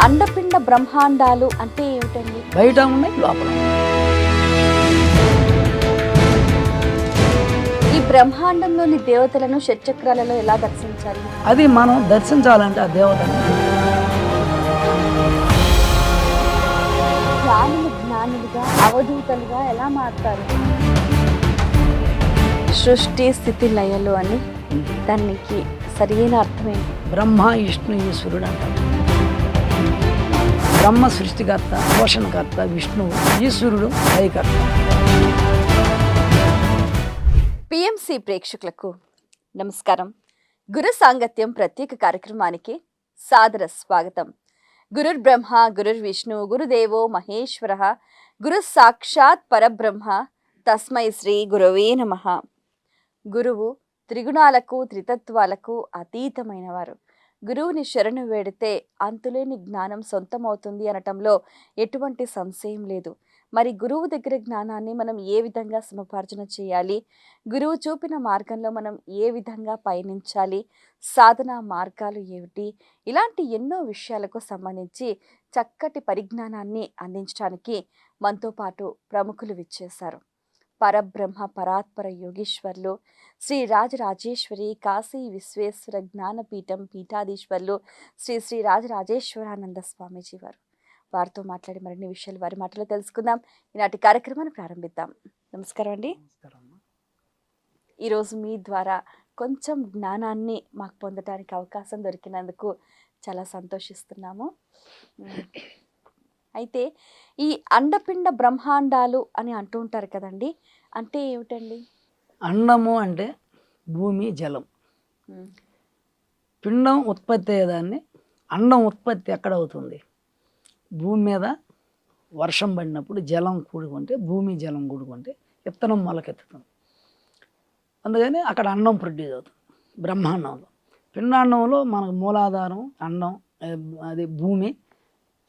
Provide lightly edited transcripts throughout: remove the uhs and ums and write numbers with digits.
అండపిండ బ్రహ్మాండాలు అంటే ఏమిటండి? బయట ఉన్నాయి, లోపల ఉన్నాయి. ఈ బ్రహ్మాండంలోని దేవతలను షట్చక్రాలలో ఎలా దర్శించాలి? అది మనం దర్శించాలంటే ఆ దేవతని జ్ఞానులుగా అవధూతలుగా ఎలా మారుతారు? సృష్టి స్థితి లయలు అని దానికి సరైన అర్థం ఏంటి? బ్రహ్మ విష్ణు ఈశ్వరుడు అంటారు. బ్రహ్మ సృష్టికర్త, పోషణకర్త, విష్ణువు, ఈశ్వరుడు లయకర్త. పిఎంసి ప్రేక్షకులకు నమస్కారం. గురు సాంగత్యం ప్రత్యేక కార్యక్రమానికి సాదర స్వాగతం. గురుర్ బ్రహ్మ గురుర్ విష్ణు గురుదేవో మహేశ్వర గురు సాక్షాత్ పరబ్రహ్మ తస్మై శ్రీ గురవే నమః. గురువు త్రిగుణాలకు త్రితత్వాలకు అతీతమైన వారు. గురువుని శరణు వేడితే అంతులేని జ్ఞానం సొంతమవుతుంది అనటంలో ఎటువంటి సంశయం లేదు. మరి గురువు దగ్గర జ్ఞానాన్ని మనం ఏ విధంగా సముపార్జన చేయాలి, గురువు చూపిన మార్గంలో మనం ఏ విధంగా పయనించాలి, సాధన మార్గాలు ఏమిటి, ఇలాంటి ఎన్నో విషయాలకు సంబంధించి చక్కటి పరిజ్ఞానాన్ని అందించడానికి మనతో పాటు ప్రముఖులు విచ్చేశారు. పరబ్రహ్మ పరాత్పర యోగీశ్వర్లు, శ్రీ రాజరాజేశ్వరి కాశీ విశ్వేశ్వర జ్ఞానపీఠం పీఠాధీశ్వర్లు శ్రీ శ్రీ రాజరాజేశ్వరానంద స్వామీజీ వారు. వారితో మాట్లాడి మరిన్ని విషయాలు వారి మాటలో తెలుసుకుందాం. ఈనాటి కార్యక్రమాన్ని ప్రారంభిద్దాం. నమస్కారం అండి. ఈరోజు మీ ద్వారా కొంచెం జ్ఞానాన్ని మాకు పొందడానికి అవకాశం దొరికినందుకు చాలా సంతోషిస్తున్నాము. అయితే ఈ అండపిండ బ్రహ్మాండాలు అని అంటూ ఉంటారు కదండి, అంటే ఏమిటండి? అండము అంటే భూమి, జలం. పిండం ఉత్పత్తి అయ్యేదాన్ని అండం ఉత్పత్తి ఎక్కడ అవుతుంది? భూమి మీద వర్షం పడినప్పుడు జలం కూడుకుంటే, భూమి జలం కూడుకుంటే విత్తనం మొలకెత్తుతుంది. అందుకని అక్కడ అండం ప్రొడ్యూస్ అవుతుంది బ్రహ్మాండంలో. పిండాండంలో మనకు మూలాధారం అండం, అది భూమి,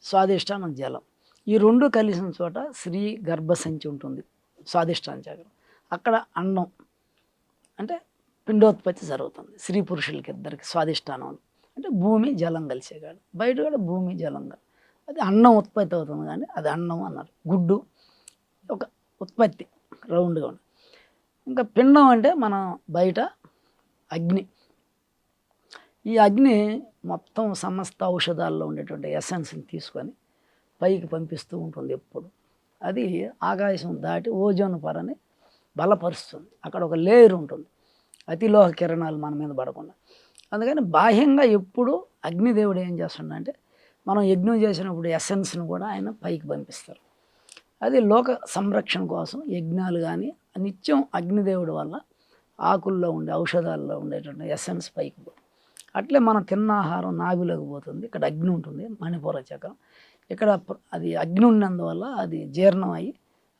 స్వాదిష్టానం జలం. ఈ రెండు కలిసిన చోట స్త్రీ గర్భసంచి ఉంటుంది, స్వాదిష్టాన చక్రం. అక్కడ అండం అంటే పిండోత్పత్తి జరుగుతుంది స్త్రీ పురుషులకి ఇద్దరికి స్వాదిష్టానం. అంటే భూమి జలం కలిసేగాడు. బయట కూడా భూమి జలం కాదు, అది అన్నం ఉత్పత్తి అవుతుంది, కానీ అది అన్నం అన్నారు. గుడ్డు ఒక ఉత్పత్తి రౌండ్గా ఉంది. ఇంకా పిండం అంటే మన బయట అగ్ని. ఈ అగ్ని మొత్తం సమస్త ఔషధాల్లో ఉండేటువంటి ఎసెన్స్ని తీసుకొని పైకి పంపిస్తూ ఉంటుంది ఎప్పుడు. అది ఆకాశం దాటి ఓజోన్ పొరని బలపరుస్తుంది. అక్కడ ఒక లేయర్ ఉంటుంది, అతిలోహ కిరణాలు మన మీద పడకుండా. అందుకని బాహ్యంగా ఎప్పుడు అగ్నిదేవుడు ఏం చేస్తుండంటే, మనం యజ్ఞం చేసినప్పుడు ఎసెన్స్ని కూడా ఆయన పైకి పంపిస్తారు. అది లోక సంరక్షణ కోసం యజ్ఞాలు. కానీ నిత్యం అగ్నిదేవుడి వల్ల ఆకుల్లో ఉండే ఔషధాల్లో ఉండేటువంటి ఎసెన్స్ పైకి పోతుంది. అట్లే మనం తిన్న ఆహారం నాభిలోకి పోతుంది. ఇక్కడ అగ్ని ఉంటుంది, మణిపూర చక్రం. ఇక్కడ అది అగ్ని ఉన్నందువల్ల అది జీర్ణం అయ్యి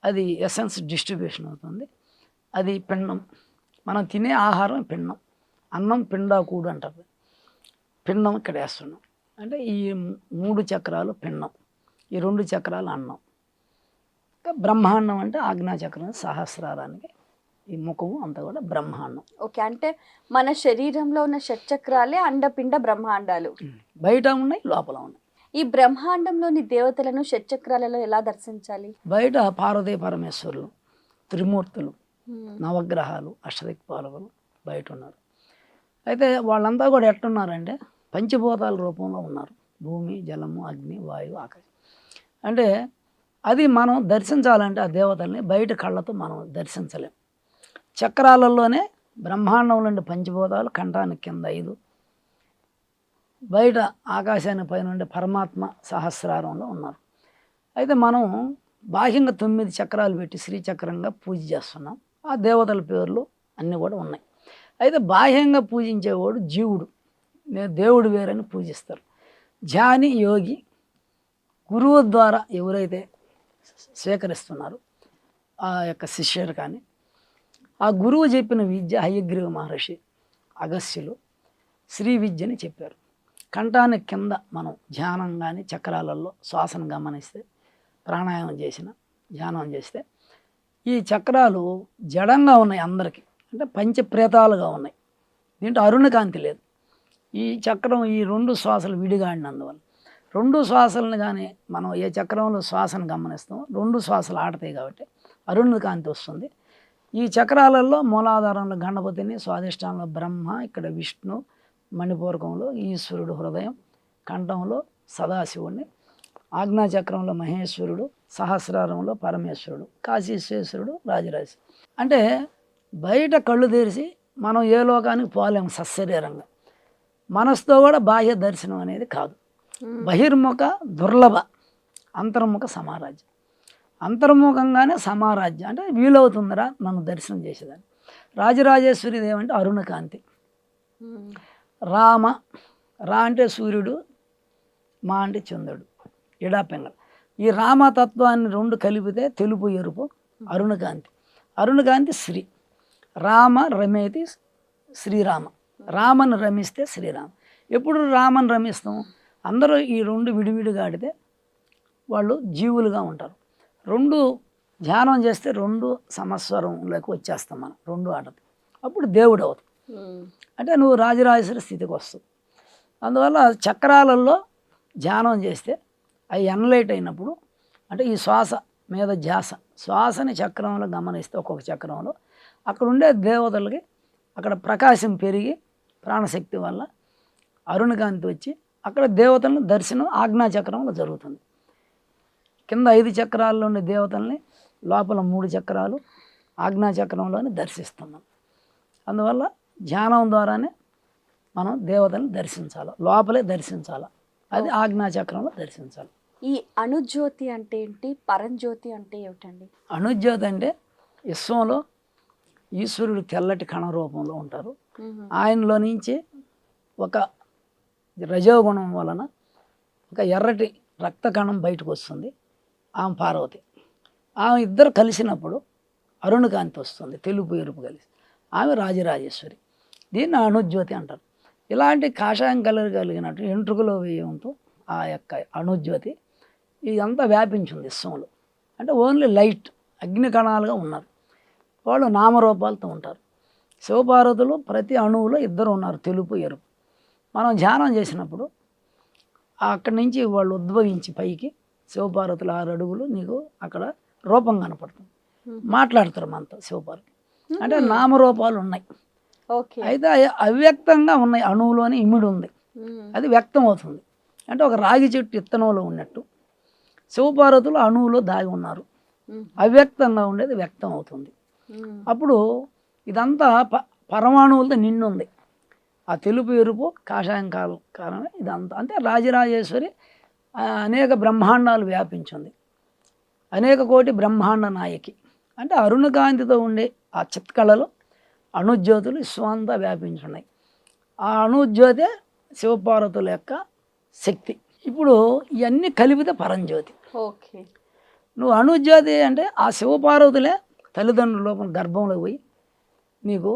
అది ఎసెన్స్ డిస్ట్రిబ్యూషన్ అవుతుంది. అది పిండం. మనం తినే ఆహారం పిండం. అన్నం పిండాకూడు అంటారు. పిండం ఇక్కడ వేస్తున్నాం. అంటే ఈ 3 చక్రాలు పిండం, ఈ 2 చక్రాలు అన్నం. ఇంకా బ్రహ్మాండం అంటే ఆజ్ఞాచక్రం, సహస్రారానికి ఈ ముఖము అంతా కూడా బ్రహ్మాండం. ఓకే, అంటే మన శరీరంలో ఉన్న షట్చక్రాలే అండపిండ బ్రహ్మాండాలు. బయట ఉన్నాయి, లోపల ఉన్నాయి. ఈ బ్రహ్మాండంలోని దేవతలను షట్చక్రాలలో ఎలా దర్శించాలి? బయట పార్వతీ పరమేశ్వరులు, త్రిమూర్తులు, నవగ్రహాలు, అష్టదిక్పాలకులు బయట ఉన్నారు. అయితే వాళ్ళంతా కూడా ఎట్టున్నారంటే పంచభూతాల రూపంలో ఉన్నారు. భూమి, జలము, అగ్ని, వాయువు, ఆకాశం. అంటే అది మనం దర్శించాలంటే ఆ దేవతల్ని బయట కళ్ళతో మనం దర్శించలేం. చక్రాలలోనే బ్రహ్మాండంలో ఉండే పంచభూతాలు కంఠానికి కింద 5, బయట ఆకాశానికి పైన ఉండే పరమాత్మ సహస్రారంలో ఉన్నారు. అయితే మనం బాహ్యంగా 9 చక్రాలు పెట్టి శ్రీచక్రంగా పూజ చేస్తున్నాం. ఆ దేవతల పేర్లు అన్నీ కూడా ఉన్నాయి. అయితే బాహ్యంగా పూజించేవాడు జీవుడు, దేవుడు వేరని పూజిస్తారు. ధ్యాని, యోగి, గురువు ద్వారా ఎవరైతే స్వీకరిస్తున్నారో ఆ యొక్క శిష్యుడు, కానీ ఆ గురువు చెప్పిన విద్య హయగ్రీవ మహర్షి, అగస్త్యులు శ్రీ విద్యని చెప్పారు. కంఠానికి కింద మనం ధ్యానం కానీ చక్రాలలో శ్వాసను గమనిస్తే, ప్రాణాయామం చేసిన ధ్యానం చేస్తే ఈ చక్రాలు జడంగా ఉన్నాయి అందరికీ. అంటే పంచప్రేతాలుగా ఉన్నాయి. దీంట్లో అరుణకాంతి లేదు. ఈ చక్రం ఈ 2 శ్వాసలు విడిగా ఆడినందువల్ల రెండు శ్వాసలను కానీ మనం ఏ చక్రంలో శ్వాసను గమనిస్తామో రెండు శ్వాసలు ఆడతాయి కాబట్టి అరుణ కాంతి వస్తుంది. ఈ చక్రాలలో మూలాధారంలో గణపతిని, స్వాధిష్టానంలో బ్రహ్మ, ఇక్కడ విష్ణు, మణిపూరకంలో ఈశ్వరుడు హృదయం, కంఠంలో సదాశివుడిని, ఆజ్ఞాచక్రంలో మహేశ్వరుడు, సహస్రారంలో పరమేశ్వరుడు, కాశీశ్వేశ్వరుడు, రాజరాజ. అంటే బయట కళ్ళు తెరిచి మనం ఏ లోకానికి పోలేము సశరీరంగా. మనసుతో కూడా బాహ్య దర్శనం అనేది కాదు. బహిర్ముఖ దుర్లభ, అంతర్ముఖ సమారాజ్యం. అంతర్ముఖంగానే సమారాజ్యం అంటే వీలవుతుందిరా నన్ను దర్శనం చేసేదాన్ని. రాజరాజేశ్వరి దేవంటే అరుణకాంతి. రామ, రా అంటే సూర్యుడు, మా అంటే చంద్రుడు, ఇడాపెంగళ. ఈ రామతత్వాన్ని రెండు కలిపితే తెలుపు ఎరుపు అరుణకాంతి. అరుణకాంతి శ్రీ. రామ రమేతి శ్రీరామ. రామను రమిస్తే శ్రీరామ. ఎప్పుడు రామను రమిస్తాం? అందరూ ఈ రెండు విడివిడిగా ఆడితే వాళ్ళు జీవులుగా ఉంటారు. రెండు ధ్యానం చేస్తే రెండు సమస్వరంలోకి వచ్చేస్తాం మనం, రెండు ఆడదు. అప్పుడు దేవుడు అవుతాం. అంటే నువ్వు రాజరాజేశ్వరి స్థితికి వస్తావు. అందువల్ల చక్రాలలో ధ్యానం చేస్తే అవి ఎన్లైట్ అయినప్పుడు, అంటే ఈ శ్వాస మీద ధ్యాస, శ్వాసని చక్రంలో గమనిస్తే ఒక్కొక్క చక్రంలో అక్కడ ఉండే దేవతలకి అక్కడ ప్రకాశం పెరిగి ప్రాణశక్తి వల్ల అరుణకాంతి వచ్చి అక్కడ దేవతలను దర్శనం ఆజ్ఞాచక్రంలో జరుగుతుంది. కింద 5 చక్రాల్లో ఉండే దేవతల్ని లోపల 3 చక్రాలు ఆజ్ఞాచక్రంలోనే దర్శిస్తున్నాం. అందువల్ల ధ్యానం ద్వారానే మనం దేవతల్ని దర్శించాలి, లోపలే దర్శించాలి. అది ఆజ్ఞాచక్రంలో దర్శించాలి. ఈ అణుజ్యోతి అంటే ఏంటి? పరంజ్యోతి అంటే ఏమిటండి? అణుజ్యోతి అంటే విశ్వంలో ఈశ్వరుడు తెల్లటి కణ రూపంలో ఉంటారు. ఆయనలో నుంచి ఒక రజోగుణం వలన ఒక ఎర్రటి రక్త కణం బయటకు వస్తుంది. ఆమె పార్వతి. ఆమె ఇద్దరు కలిసినప్పుడు అరుణకాంతి వస్తుంది, తెలుపు ఎరుపు కలిసి. ఆమె రాజరాజేశ్వరి. దీన్ని అణుజ్యోతి అంటారు. ఇలాంటి కాషాయం కలర్ కలిగినట్టు ఎంట్రుకలో వేయంతో ఆ యొక్క అణుజ్యోతి ఇదంతా వ్యాపించింది విశ్వంలో. అంటే ఓన్లీ లైట్ అగ్ని కణాలుగా ఉన్నారు. వాళ్ళు నామరూపాలతో ఉంటారు. శివపార్వతులు ప్రతి అణువులో ఇద్దరు ఉన్నారు, తెలుపు ఎరుపు. మనం ధ్యానం చేసినప్పుడు అక్కడి నుంచి వాళ్ళు ఉద్భవించి పైకి శివపార్వతులు 6 అడుగులు నీకు అక్కడ రూపం కనపడుతుంది. మాట్లాడతారు మనతో శివపార్వతి. అంటే నామరూపాలు ఉన్నాయి. అయితే అవ్యక్తంగా ఉన్నాయి. అణువులోనే ఇమిడి ఉంది, అది వ్యక్తం అవుతుంది. అంటే ఒక రాగి చెట్టు విత్తనంలో ఉన్నట్టు శివపార్వతులు అణువులో దాగి ఉన్నారు. అవ్యక్తంగా ఉండేది వ్యక్తం అవుతుంది. అప్పుడు ఇదంతా పరమాణువులతో నిండుంది. ఆ తెలుపు ఎరుపు కాషాయం కారణమే ఇదంతా. అంటే రాజరాజేశ్వరి అనేక బ్రహ్మాండాలు వ్యాపించింది. అనేక కోటి బ్రహ్మాండ నాయకి. అంటే అరుణకాంతితో ఉండే ఆ చిత్కళలో అణుజ్యోతులు విశ్వంతా వ్యాపించున్నాయి. ఆ అణుజ్యోతే శివపార్వతుల యొక్క శక్తి. ఇప్పుడు ఇవన్నీ కలిపితే పరంజ్యోతి. ఓకే. నువ్వు అణుజ్యోతి అంటే ఆ శివపార్వతులే తల్లిదండ్రుల లోపల గర్భంలో పోయి నీకు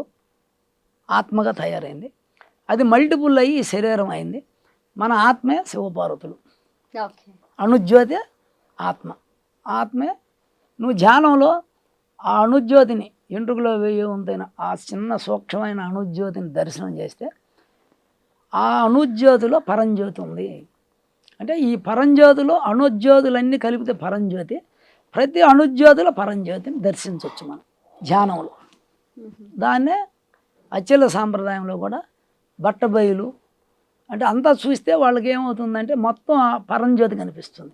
ఆత్మగా తయారైంది. అది మల్టిపుల్ అయ్యి ఈ శరీరం అయింది. మన ఆత్మే శివపార్వతులు. అణుజ్యోతి ఆత్మ. ఆత్మే నువ్వు ధ్యానంలో ఆ అణుజ్యోతిని ఎంట్రుకలో వేయవంతైన ఆ చిన్న సూక్ష్మమైన అణుజ్యోతిని దర్శనం చేస్తే ఆ అణుజ్యోతిలో పరంజ్యోతి ఉంది. అంటే ఈ పరంజ్యోతిలో అణుజ్యోతులన్నీ కలిపితే పరంజ్యోతి. ప్రతి అణుజ్యోతిలో పరంజ్యోతిని దర్శించవచ్చు మనం ధ్యానంలో. దాన్నే అచ్చల సాంప్రదాయంలో కూడా బట్టబయలు అంటే అంతా చూస్తే వాళ్ళకి ఏమవుతుందంటే మొత్తం ఆ పరంజ్యోతి కనిపిస్తుంది.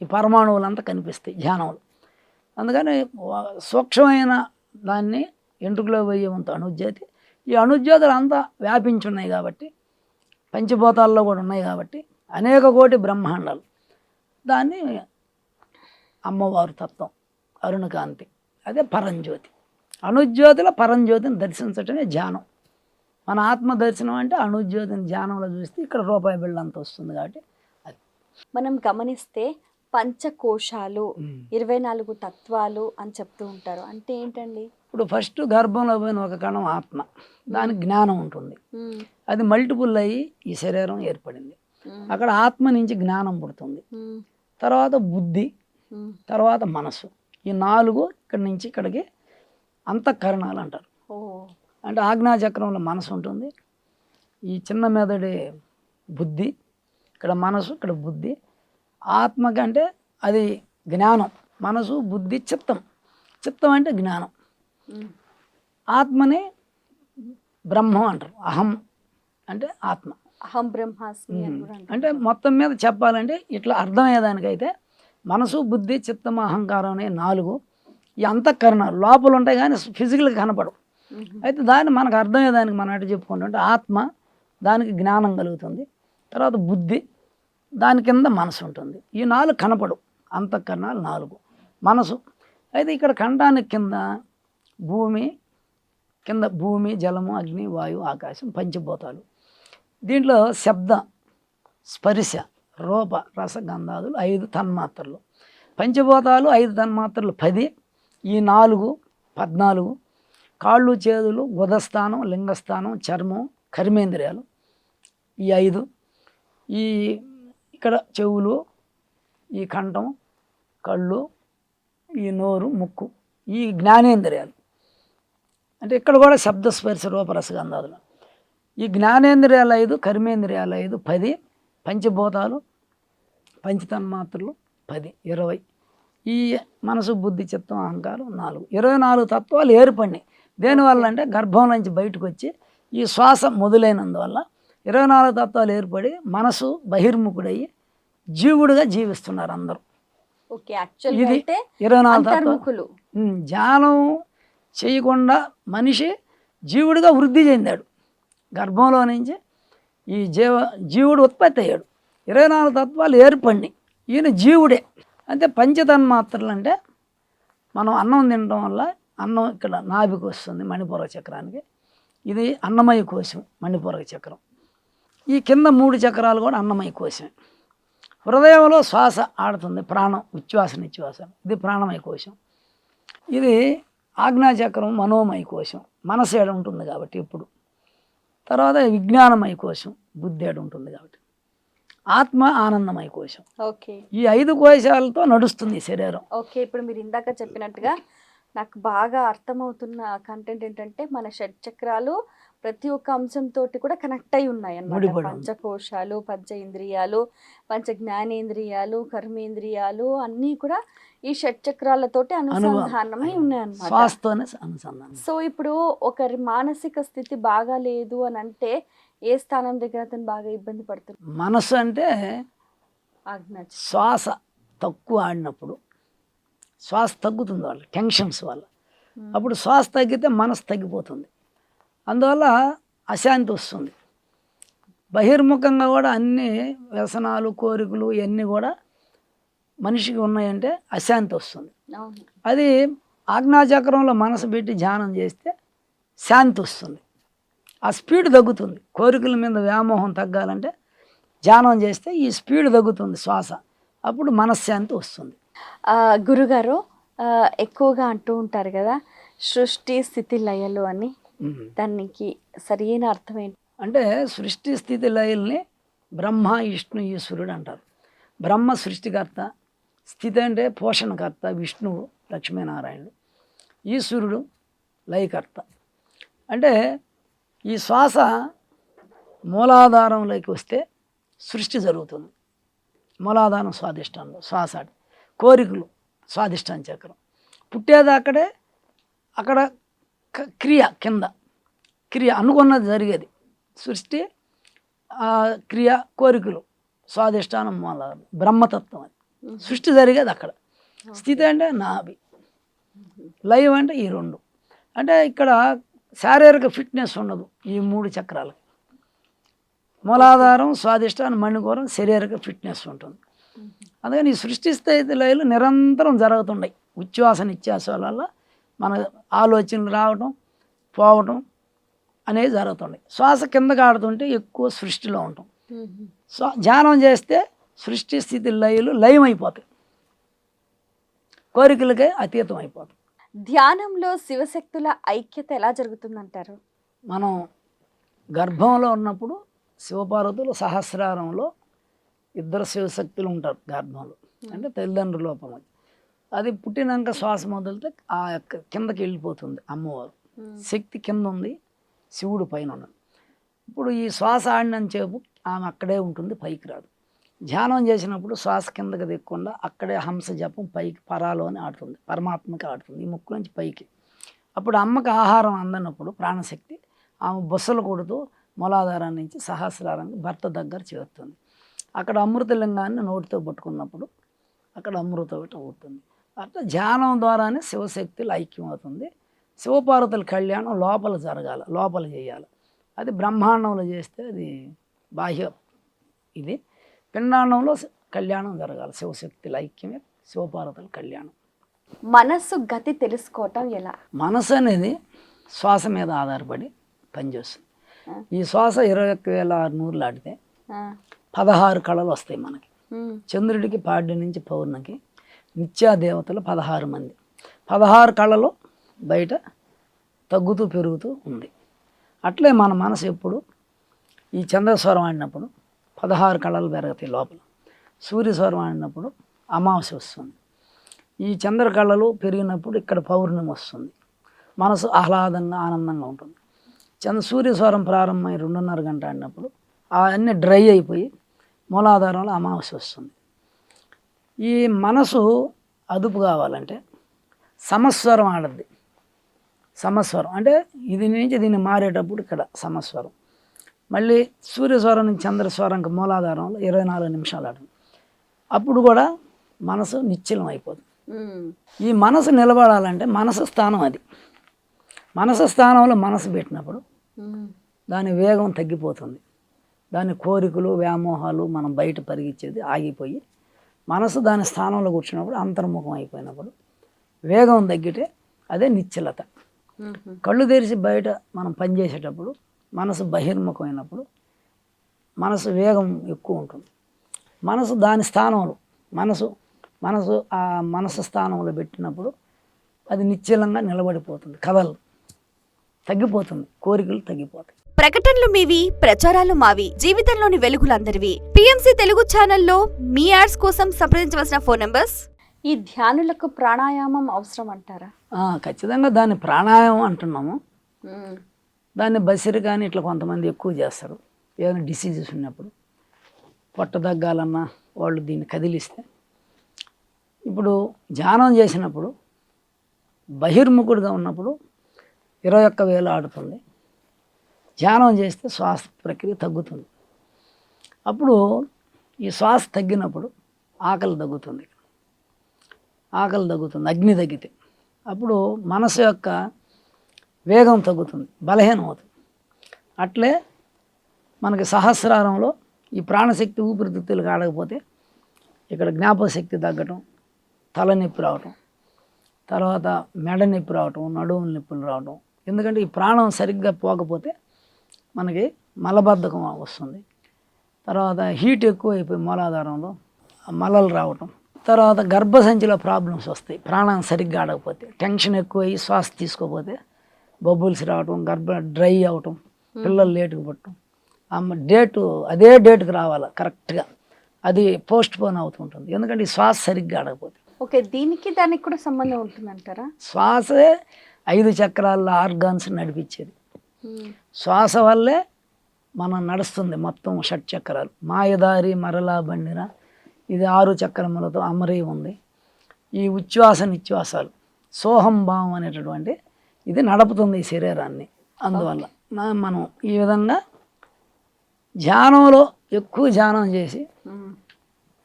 ఈ పరమాణువులంతా కనిపిస్తాయి ధ్యానంలో. అందుకని సూక్ష్మమైన దాన్ని ఎంట్రుకలో వేయవంత అణుజ్యోతి. ఈ అణుజ్యోతులు అంతా వ్యాపించున్నాయి కాబట్టి, పంచభూతాల్లో కూడా ఉన్నాయి కాబట్టి అనేక కోటి బ్రహ్మాండాలు. దాన్ని అమ్మవారు తత్వం అరుణకాంతి, అదే పరంజ్యోతి. అణుజ్యోతిలో పరంజ్యోతిని దర్శించటమే ధ్యానం. మన ఆత్మ దర్శనం అంటే అణుజ్యోతిని ధ్యానంలో చూస్తే ఇక్కడ రూపాయి బిళ్ళ అంత వస్తుంది. కాబట్టి అది మనం గమనిస్తే పంచకోశాలు 24 తత్వాలు అని చెప్తూ ఉంటారు. అంటే ఏంటండి? ఇప్పుడు ఫస్ట్ గర్భంలో పోయిన ఒక కణం ఆత్మ, దానికి జ్ఞానం ఉంటుంది. అది మల్టిపుల్ అయ్యి ఈ శరీరం ఏర్పడింది. అక్కడ ఆత్మ నుంచి జ్ఞానం పుడుతుంది. తర్వాత బుద్ధి, తర్వాత మనసు. ఈ 4 ఇక్కడి నుంచి ఇక్కడికి అంతఃకరణాలు అంటారు. అంటే ఆజ్ఞాచక్రంలో మనసు ఉంటుంది, ఈ చిన్న మెదడే బుద్ధి, ఇక్కడ మనసు, ఇక్కడ బుద్ధి. ఆత్మ కంటే అది జ్ఞానం. మనసు, బుద్ధి, చిత్తం. చిత్తం అంటే జ్ఞానం. ఆత్మని బ్రహ్మం అంటారు. అహం అంటే ఆత్మ. అహం బ్రహ్మాస్మి అని కూడా అంటారు. అంటే మొత్తం మీద చెప్పాలంటే ఇట్లా అర్థమయ్యేదానికైతే మనసు, బుద్ధి, చిత్తం, అహంకారం అనే 4 ఈ అంతఃకరణాలు లోపల ఉంటాయి కానీ ఫిజికల్గా కనపడవు. అయితే దాన్ని మనకు అర్థమయ్యేదానికి మనం ఎటు చెప్పుకుంటుంటే ఆత్మ, దానికి జ్ఞానం కలుగుతుంది. తర్వాత బుద్ధి, దాని కింద మనసు ఉంటుంది. ఈ 4 కనపడవు. అంతఃకరణాలు 4. మనసు అయితే ఇక్కడ కంఠానికి కింద భూమి, కింద భూమి, జలము, అగ్ని, వాయువు, ఆకాశం, పంచభూతాలు. దీంట్లో శబ్ద, స్పర్శ, రూప, రస, గంధాదులు 5 తన్మాత్రలు. పంచభూతాలు 5 తన్మాత్రలు 10. ఈ 4 14. కాళ్ళు, చేతులు, గుదస్థానం, లింగస్థానం, చర్మం, కర్మేంద్రియాలు ఈ 5. ఈ ఇక్కడ చెవులు, ఈ కంఠం, కళ్ళు, ఈ నోరు, ముక్కు, ఈ జ్ఞానేంద్రియాలు. అంటే ఇక్కడ కూడా శబ్ద, స్పర్శ, రూప, రస, గంధాదులు. ఈ జ్ఞానేంద్రియాలు 5, కర్మేంద్రియాలు 5, 10. పంచభూతాలు, పంచతన్మాత్రలు 10, 20. ఈ మనసు, బుద్ధి, చిత్తం, అహంకారం 4. 24 తత్వాలు ఏర్పడినాయి. దేనివల్ల అంటే గర్భం నుంచి బయటకు వచ్చి ఈ శ్వాస మొదలైనందువల్ల 24 తత్వాలు ఏర్పడి మనసు బహిర్ముఖుడయ్యి జీవుడుగా జీవిస్తున్నారు అందరూ. ఓకే, యాక్చువల్లీ ఇది అయితే 24 తత్వాలు. అంతర్ముఖులు. ధ్యానం చేయకుండా మనిషి జీవుడిగా వృద్ధి చెందాడు. గర్భంలో నుంచి ఈ జీవుడు ఉత్పత్తి అయ్యాడు. 24 తత్వాలు ఏర్పడినాయి. ఈయన జీవుడే. అంటే పంచతన్మాత్రలు అంటే మనం అన్నం తినడం వల్ల అన్నం ఇక్కడ నాభికి వస్తుంది, మణిపూరక చక్రానికి. ఇది అన్నమయ కోశం, మణిపూరక చక్రం. ఈ కింద 3 చక్రాలు కూడా అన్నమయ కోశమే. హృదయంలో శ్వాస ఆడుతుంది, ప్రాణం, ఉచ్ఛ్వాస నిశ్వాస. ఇది ప్రాణమయ కోశం. ఇది ఆజ్ఞాచక్రం, మనోమయ కోశం. మనసు ఏడు ఉంటుంది కాబట్టి ఇప్పుడు. తర్వాత విజ్ఞానమయ కోశం, బుద్ధి ఏడు ఉంటుంది కాబట్టి. ఆత్మ ఆనందమయ కోశం. ఓకే, ఈ 5 కోశాలతో నడుస్తుంది ఈ శరీరం. ఓకే. ఇప్పుడు మీరు ఇందాక చెప్పినట్టుగా నాకు బాగా అర్థమవుతున్న కంటెంట్ ఏంటంటే మన షట్చక్రాలు ప్రతి ఒక్క అంశంతో కూడా కనెక్ట్ అయి ఉన్నాయి అన్నమాట. ముడిపడి ఉంది. పంచకోశాలు, పంచ ఇంద్రియాలు, పంచ జ్ఞానేంద్రియాలు, కర్మేంద్రియాలు అన్నీ కూడా ఈ షట్చక్రాలతోటి అనుసంధానమై ఉన్నాయి అన్నమాట. శ్వాసతోనే అనుసంధానం. సో ఇప్పుడు ఒకరి మానసిక స్థితి బాగా లేదు అని అంటే ఏ స్థానం దగ్గర అతను బాగా ఇబ్బంది పడుతుంది? మనసు అంటే ఆజ్ఞ. శ్వాస తక్కువ ఆడినప్పుడు శ్వాస తగ్గుతుంది వాళ్ళ టెన్షన్స్ వల్ల. అప్పుడు శ్వాస తగ్గితే మనసు తగ్గిపోతుంది. అందువల్ల అశాంతి వస్తుంది. బహిర్ముఖంగా కూడా అన్ని వ్యసనాలు, కోరికలు ఇవన్నీ కూడా మనిషికి ఉన్నాయంటే అశాంతి వస్తుంది. అవును. అది ఆజ్ఞాచక్రంలో మనసు పెట్టి ధ్యానం చేస్తే శాంతి వస్తుంది. ఆ స్పీడ్ తగ్గుతుంది. కోరికల మీద వ్యామోహం తగ్గాలంటే ధ్యానం చేస్తే ఈ స్పీడ్ తగ్గుతుంది శ్వాస. అప్పుడు మనశ్శాంతి వస్తుంది. గురుగారు ఎక్కువగా అంటూ ఉంటారు కదా సృష్టి స్థితి లయలు అని. దానికి సరైన అర్థం ఏంటి? అంటే సృష్టి స్థితి లయల్ని బ్రహ్మ, విష్ణు, ఈశ్వరుడు అంటారు. బ్రహ్మ సృష్టికర్త, స్థితి అంటే పోషణకర్త విష్ణువు, లక్ష్మీనారాయణుడు. ఈశ్వరుడు లయకర్త. అంటే ఈ శ్వాస మూలాధారంలోకి వస్తే సృష్టి జరుగుతుంది. మూలాధారం స్వాదిష్టానంలో శ్వాస, కోరికలు స్వాదిష్టాన చక్రం. పుట్టేది అక్కడే, అక్కడ క్రియ కింద క్రియ అనుకున్నది జరిగేది. సృష్టి, క్రియ, కోరికలు స్వాదిష్టానం మూలాధారం బ్రహ్మతత్వం. అది సృష్టి జరిగేది అక్కడ. స్థితి అంటే నాభి, లైవ్ అంటే ఈ 2. అంటే ఇక్కడ శారీరక ఫిట్నెస్ ఉండదు ఈ 3 చక్రాలకి. మూలాధారం, స్వాదిష్టానం, మణిపూరం శారీరక ఫిట్నెస్ ఉంటుంది. అందుకని ఈ సృష్టి స్థితి లయలు నిరంతరం జరుగుతున్నాయి. ఉచ్ఛ్వాస నిశ్వాసాల వల్ల మన ఆలోచనలు రావటం, పోవటం అనేది జరుగుతున్నాయి. శ్వాస కిందకి ఆడుతుంటే ఎక్కువ సృష్టిలో ఉంటాం. ధ్యానం చేస్తే సృష్టి స్థితి లయలు లయం అయిపోతాయి, కోరికలకే అతీతం అయిపోతాయి. ధ్యానంలో శివశక్తుల ఐక్యత ఎలా జరుగుతుందంటారు? మనం గర్భంలో ఉన్నప్పుడు శివపార్వతులు సహస్రారంలో 2 శివశక్తులు ఉంటారు గర్భంలో. అంటే తల్లిదండ్రుల లోపం. అది పుట్టినాక శ్వాస మొదలితే ఆ యొక్క కిందకి వెళ్ళిపోతుంది అమ్మవారు. శక్తి కింద ఉంది, శివుడు పైన ఉన్నాడు. ఇప్పుడు ఈ శ్వాస ఆడినంత సేపు ఆమె అక్కడే ఉంటుంది, పైకి రాదు. ధ్యానం చేసినప్పుడు శ్వాస కిందకి దిక్కకుండా అక్కడే హంస జపం పైకి పరాలో అని ఆడుతుంది, పరమాత్మకి ఆడుతుంది, ఈ ముక్కు నుంచి పైకి. అప్పుడు అమ్మకి ఆహారం అందనప్పుడు ప్రాణశక్తి ఆమె బుస్సలు కొడుతూ మూలాధారం నుంచి సహస్రారానికి భర్త దగ్గర చేరుతుంది. అక్కడ అమృతలింగాన్ని నోటితో పట్టుకున్నప్పుడు అక్కడ అమృతం అవుతుంది. అట్లా ధ్యానం ద్వారానే శివశక్తులు ఐక్యం అవుతుంది. శివపార్వతుల కళ్యాణం లోపల జరగాలి, లోపల చేయాలి. అది బ్రహ్మాండంలో చేస్తే అది బాహ్య ఇది, పిండాండంలో కళ్యాణం జరగాలి. శివశక్తుల ఐక్యమే శివపార్వతుల కళ్యాణం. మనస్సు గతి తెలుసుకోవటం ఎలా? మనసు అనేది శ్వాస మీద ఆధారపడి పనిచేస్తుంది. ఈ శ్వాస 21,600 దాటితే 16 కళలు వస్తాయి మనకి. చంద్రుడికి పాడ్య నుంచి పౌర్ణమికి నిత్యా దేవతలు 16 మంది. 16 కళలు బయట తగ్గుతూ పెరుగుతూ ఉంది. అట్లే మన మనసు ఎప్పుడు ఈ చంద్రస్వరం ఆడినప్పుడు 16 కళలు పెరుగుతాయి లోపల. సూర్యస్వరం ఆడినప్పుడు అమావాస్య వస్తుంది. ఈ చంద్ర కళలు పెరిగినప్పుడు ఇక్కడ పౌర్ణమి వస్తుంది. మనసు ఆహ్లాదంగా ఆనందంగా ఉంటుంది. సూర్యస్వరం ప్రారంభమై 2:30 గంట ఆడినప్పుడు అవన్నీ డ్రై అయిపోయి మూలాధారంలో అమావాస్య వస్తుంది. ఈ మనసు అదుపు కావాలంటే సమస్వరం ఆడద్ది. సమస్వరం అంటే ఇది నుంచి దీన్ని మారేటప్పుడు ఇక్కడ సమస్వరం. మళ్ళీ సూర్యస్వరం నుంచి చంద్రస్వరంకి మూలాధారంలో 24 నిమిషాలు ఆడుతుంది. అప్పుడు కూడా మనసు నిశ్చలం అయిపోతుంది. ఈ మనసు నిలబడాలంటే మనసు స్థానం అది. మనసు స్థానంలో మనసు పెట్టినప్పుడు దాని వేగం తగ్గిపోతుంది. దాని కోరికలు వ్యామోహాలు మనం బయట పరిగెచ్చేది ఆగిపోయి మనసు దాని స్థానంలో కూర్చున్నప్పుడు అంతర్ముఖం అయిపోయినప్పుడు వేగం తగ్గితే అదే నిశ్చలత. కళ్ళు తెరిచి బయట మనం పనిచేసేటప్పుడు మనసు బహిర్ముఖమైనప్పుడు మనసు వేగం ఎక్కువ ఉంటుంది. మనసు దాని స్థానంలో మనసు ఆ మనసు స్థానంలో పెట్టినప్పుడు అది నిశ్చలంగా నిలబడిపోతుంది. కథలు తగ్గిపోతుంది, కోరికలు తగ్గిపోతాయి. ప్రకటనలు మీవి, ప్రచారాలు మావి. జీవితంలోని వెలుగులందరివి. పిఎంసి తెలుగు ఛానల్లో మీ యాడ్స్ కోసం సంప్రదించవలసిన ఫోన్ నంబర్స్. ఈ ధ్యానులకు ప్రాణాయామం అవసరం అంటారా? ఖచ్చితంగా దాన్ని ప్రాణాయామం అంటున్నాము. దాన్ని బసిరి కానీ ఇట్లా కొంతమంది ఎక్కువ చేస్తారు. ఏదైనా డిసీజెస్ ఉన్నప్పుడు పొట్ట తగ్గాలన్నా వాళ్ళు దీన్ని కదిలిస్తే. ఇప్పుడు ధ్యానం చేసినప్పుడు బహిర్ముఖుడుగా ఉన్నప్పుడు 21,000 ఆడుతుంది. ధ్యానం చేస్తే శ్వాస ప్రక్రియ తగ్గుతుంది. అప్పుడు ఈ శ్వాస తగ్గినప్పుడు ఆకలి తగ్గుతుంది, అగ్ని తగ్గితే అప్పుడు మనసు యొక్క వేగం తగ్గుతుంది, బలహీనం అవుతుంది. అట్లే మనకి సహస్రారంలో ఈ ప్రాణశక్తి ఊపిరితిత్తులకు ఆడకపోతే ఇక్కడ జ్ఞాపకశక్తి తగ్గటం, తలనొప్పి రావటం, తర్వాత మెడ నొప్పి రావటం, నడుము నొప్పులు రావటం. ఎందుకంటే ఈ ప్రాణం సరిగ్గా పోకపోతే మనకి మలబద్ధకం వస్తుంది. తర్వాత హీట్ ఎక్కువ అయిపోయి మూలాధారంలో మలలు రావటం. తర్వాత గర్భసంచిలో ప్రాబ్లమ్స్ వస్తాయి ప్రాణం సరిగ్గా ఆడకపోతే. టెన్షన్ ఎక్కువ అయ్యి శ్వాస తీసుకోకపోతే బబుల్స్ రావటం, డ్రై అవటం, పిల్లలు లేటుకు పట్టడం. అదే డేటుకు రావాలి కరెక్ట్గా, అది పోస్ట్ పోన్ అవుతుంటుంది. ఎందుకంటే ఈ శ్వాస సరిగ్గా ఆడకపోతే. ఓకే, దీనికి దానికి కూడా సంబంధం ఉంటుందంటారా? శ్వాసే 5 చక్రాల ఆర్గాన్స్ నడిపించేది. శ్వాస వల్లే మనం నడుస్తుంది మొత్తం 6 చక్రాలు. మాయదారి మరలా బండిన ఇది 6 చక్రములతో అమరీ ఉంది. ఈ ఉచ్ఛ్వాస నిశ్వాసాలు సోహం భావం అనేటటువంటి ఇది నడుపుతుంది ఈ శరీరాన్ని. అందువల్ల మనం ఈ విధంగా ధ్యానంలో ఎక్కువ ధ్యానం చేసి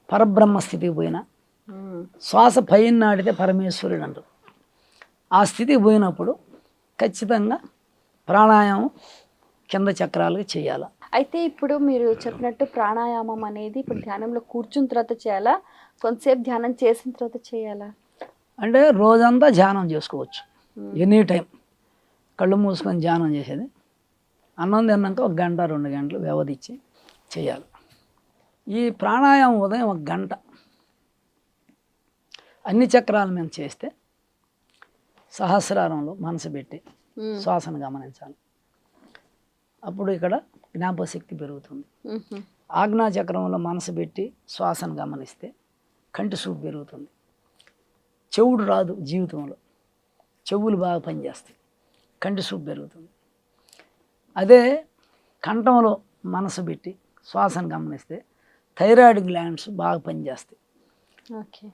పరబ్రహ్మ స్థితికి పోయినా శ్వాస పైన నాటితే పరమేశ్వరుడు అంటారు. ఆ స్థితికి పోయినప్పుడు ఖచ్చితంగా ప్రాణాయామం కింద చక్రాలుగా చేయాలి. అయితే ఇప్పుడు మీరు చెప్పినట్టు ప్రాణాయామం అనేది ఇప్పుడు ధ్యానంలో కూర్చున్న తర్వాత చేయాలా, కొంతసేపు ధ్యానం చేసిన తర్వాత చేయాలా? అంటే రోజంతా ధ్యానం చేసుకోవచ్చు, ఎనీ టైం కళ్ళు మూసుకొని ధ్యానం చేసేది. అన్నం తిన్నాక 1 గంట 2 గంటలు వ్యవధిచ్చి చేయాలి. ఈ ప్రాణాయామం ఉదయం 1 గంట అన్ని చక్రాల మీద చేస్తే సహస్రారంలో మనసు పెట్టి శ్వాసను గమనించాలి. అప్పుడు ఇక్కడ జ్ఞాపకశక్తి పెరుగుతుంది. ఆజ్ఞాచక్రంలో మనసు పెట్టి శ్వాసను గమనిస్తే కంటి చూపు పెరుగుతుంది. చెవుడు రాదు జీవితంలో, చెవులు బాగా పనిచేస్తాయి, కంటి చూపు పెరుగుతుంది. అదే కంఠంలో మనసు పెట్టి శ్వాసను గమనిస్తే థైరాయిడ్ గ్లాండ్స్ బాగా పనిచేస్తాయి. ఓకే.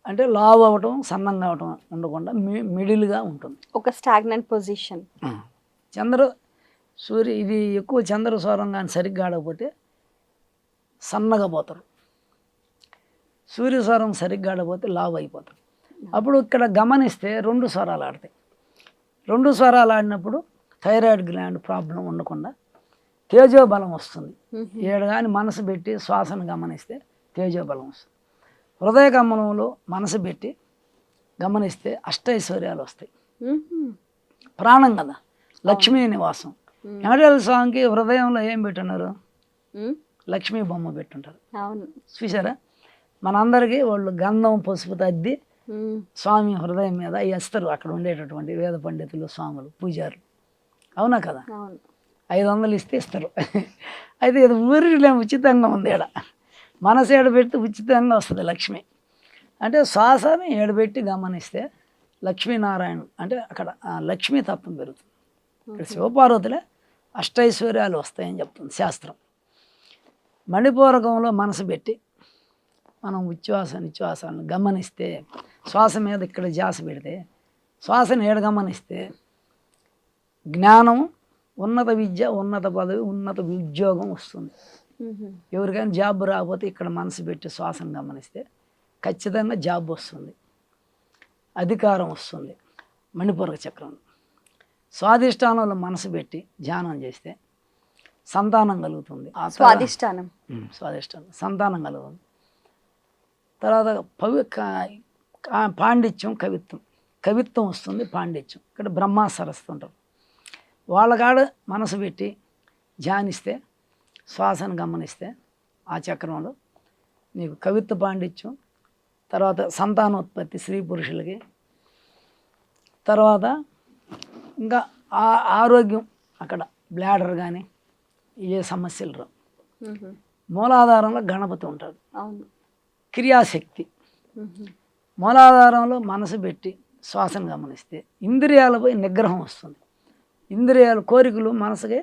అంటే లావు అవ్వటం, సన్నంగా అవ్వటం ఉండకుండా మిడిల్గా ఉంటుంది. ఒక స్టాగ్నెంట్ పొజిషన్. ఇది ఎక్కువ చంద్ర సౌరం కానీ సరిగ్గా ఆడకపోతే సన్నగా పోతారు. సూర్య స్వరం సరిగ్గా ఆడకపోతే లావు అయిపోతారు. అప్పుడు ఇక్కడ గమనిస్తే 2 స్వరాలు ఆడతాయి. 2 స్వరాలు ఆడినప్పుడు థైరాయిడ్ గ్లాండ్ ప్రాబ్లం ఉండకుండా తేజోబలం వస్తుంది. ఏడు కానీ మనసు పెట్టి శ్వాసను గమనిస్తే తేజోబలం వస్తుంది. హృదయ గమనంలో మనసు పెట్టి గమనిస్తే అష్టైశ్వర్యాలు వస్తాయి. ప్రాణం కదా, లక్ష్మీ నివాసం. వెంకటేశ్వర స్వామికి హృదయంలో ఏం పెట్టున్నారు? లక్ష్మీ బొమ్మ పెట్టుంటారు. అవును, చూసారా? మనందరికీ వాళ్ళు గంధం పసుపుతో అద్ది స్వామి హృదయం మీద వేస్తారు. అక్కడ ఉండేటటువంటి వేద పండితులు, స్వాములు, పూజారులు. అవునా కదా? 500 ఇస్తే ఇస్తారు. అయితే ఇది ఊరిలో ఉచితంగా ఉంది. ఈడ మనసు ఏడబెడితే ఉచితంగా వస్తుంది లక్ష్మి. అంటే శ్వాసని ఏడబెట్టి గమనిస్తే లక్ష్మీనారాయణ అంటే అక్కడ లక్ష్మీ తత్వం పెరుగుతుంది. ఇక్కడ శివపార్వతులే అష్టైశ్వర్యాలు వస్తాయని చెప్తుంది శాస్త్రం. మణిపూరకంలో మనసు పెట్టి మనం ఉచ్ఛ్వాస నిశ్వాసాలను గమనిస్తే, శ్వాస మీద ఇక్కడ ధ్యాస పెడితే, శ్వాసను ఏడు గమనిస్తే జ్ఞానం, ఉన్నత విద్య, ఉన్నత పదవి, ఉన్నత ఉద్యోగం వస్తుంది. ఎవరికైనా జాబ్ రాకపోతే ఇక్కడ మనసు పెట్టి శ్వాసను గమనిస్తే ఖచ్చితంగా జాబ్ వస్తుంది, అధికారం వస్తుంది. మణిపూరక చక్రం స్వాధిష్టానంలో మనసు పెట్టి ధ్యానం చేస్తే సంతానం కలుగుతుంది. స్వాధిష్టానం సంతానం కలుగుతుంది. తర్వాత పాండిత్యం, కవిత్వం వస్తుంది, పాండిత్యం. ఇక్కడ బ్రహ్మ సరస్సు ఉంటారు. వాళ్ళ కాడ మనసు పెట్టి ధ్యానిస్తే, శ్వాసను గమనిస్తే ఆ చక్రంలో నీకు కవిత్వ పాండిత్యం, తర్వాత సంతానోత్పత్తి స్త్రీ పురుషులకి, తర్వాత ఇంకా ఆరోగ్యం, అక్కడ బ్లాడర్ కానీ ఏ సమస్యలు రావు. మూలాధారంలో గణపతి ఉంటాడు. క్రియాశక్తి. మూలాధారంలో మనసు పెట్టి శ్వాసను గమనిస్తే ఇంద్రియాలపై నిగ్రహం వస్తుంది. ఇంద్రియాలు, కోరికలు మనసుకి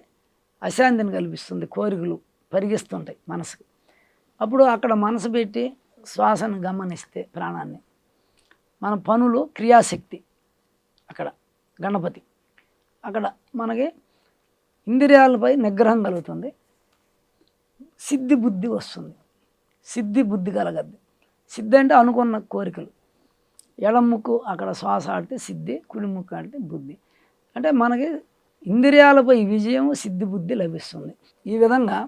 అశాంతిని కల్పిస్తుంది. కోరికలు పరిగిస్తుంటాయి మనసుకి. అప్పుడు అక్కడ మనసు పెట్టి శ్వాసను గమనిస్తే ప్రాణాన్ని, మన పనులు, క్రియాశక్తి, అక్కడ గణపతి, అక్కడ మనకి ఇంద్రియాలపై నిగ్రహం కలుగుతుంది. సిద్ధి బుద్ధి వస్తుంది. సిద్ధి బుద్ధి కలగద్ది. సిద్ధి అంటే అనుకున్న కోరికలు. ఎడమ ముక్కు అక్కడ శ్వాస ఆడితే సిద్ధి, కుడి ముక్కు ఆడితే బుద్ధి. అంటే మనకి ఇంద్రియాలపై విజయం, సిద్ధి బుద్ధి లభిస్తుంది. ఈ విధంగా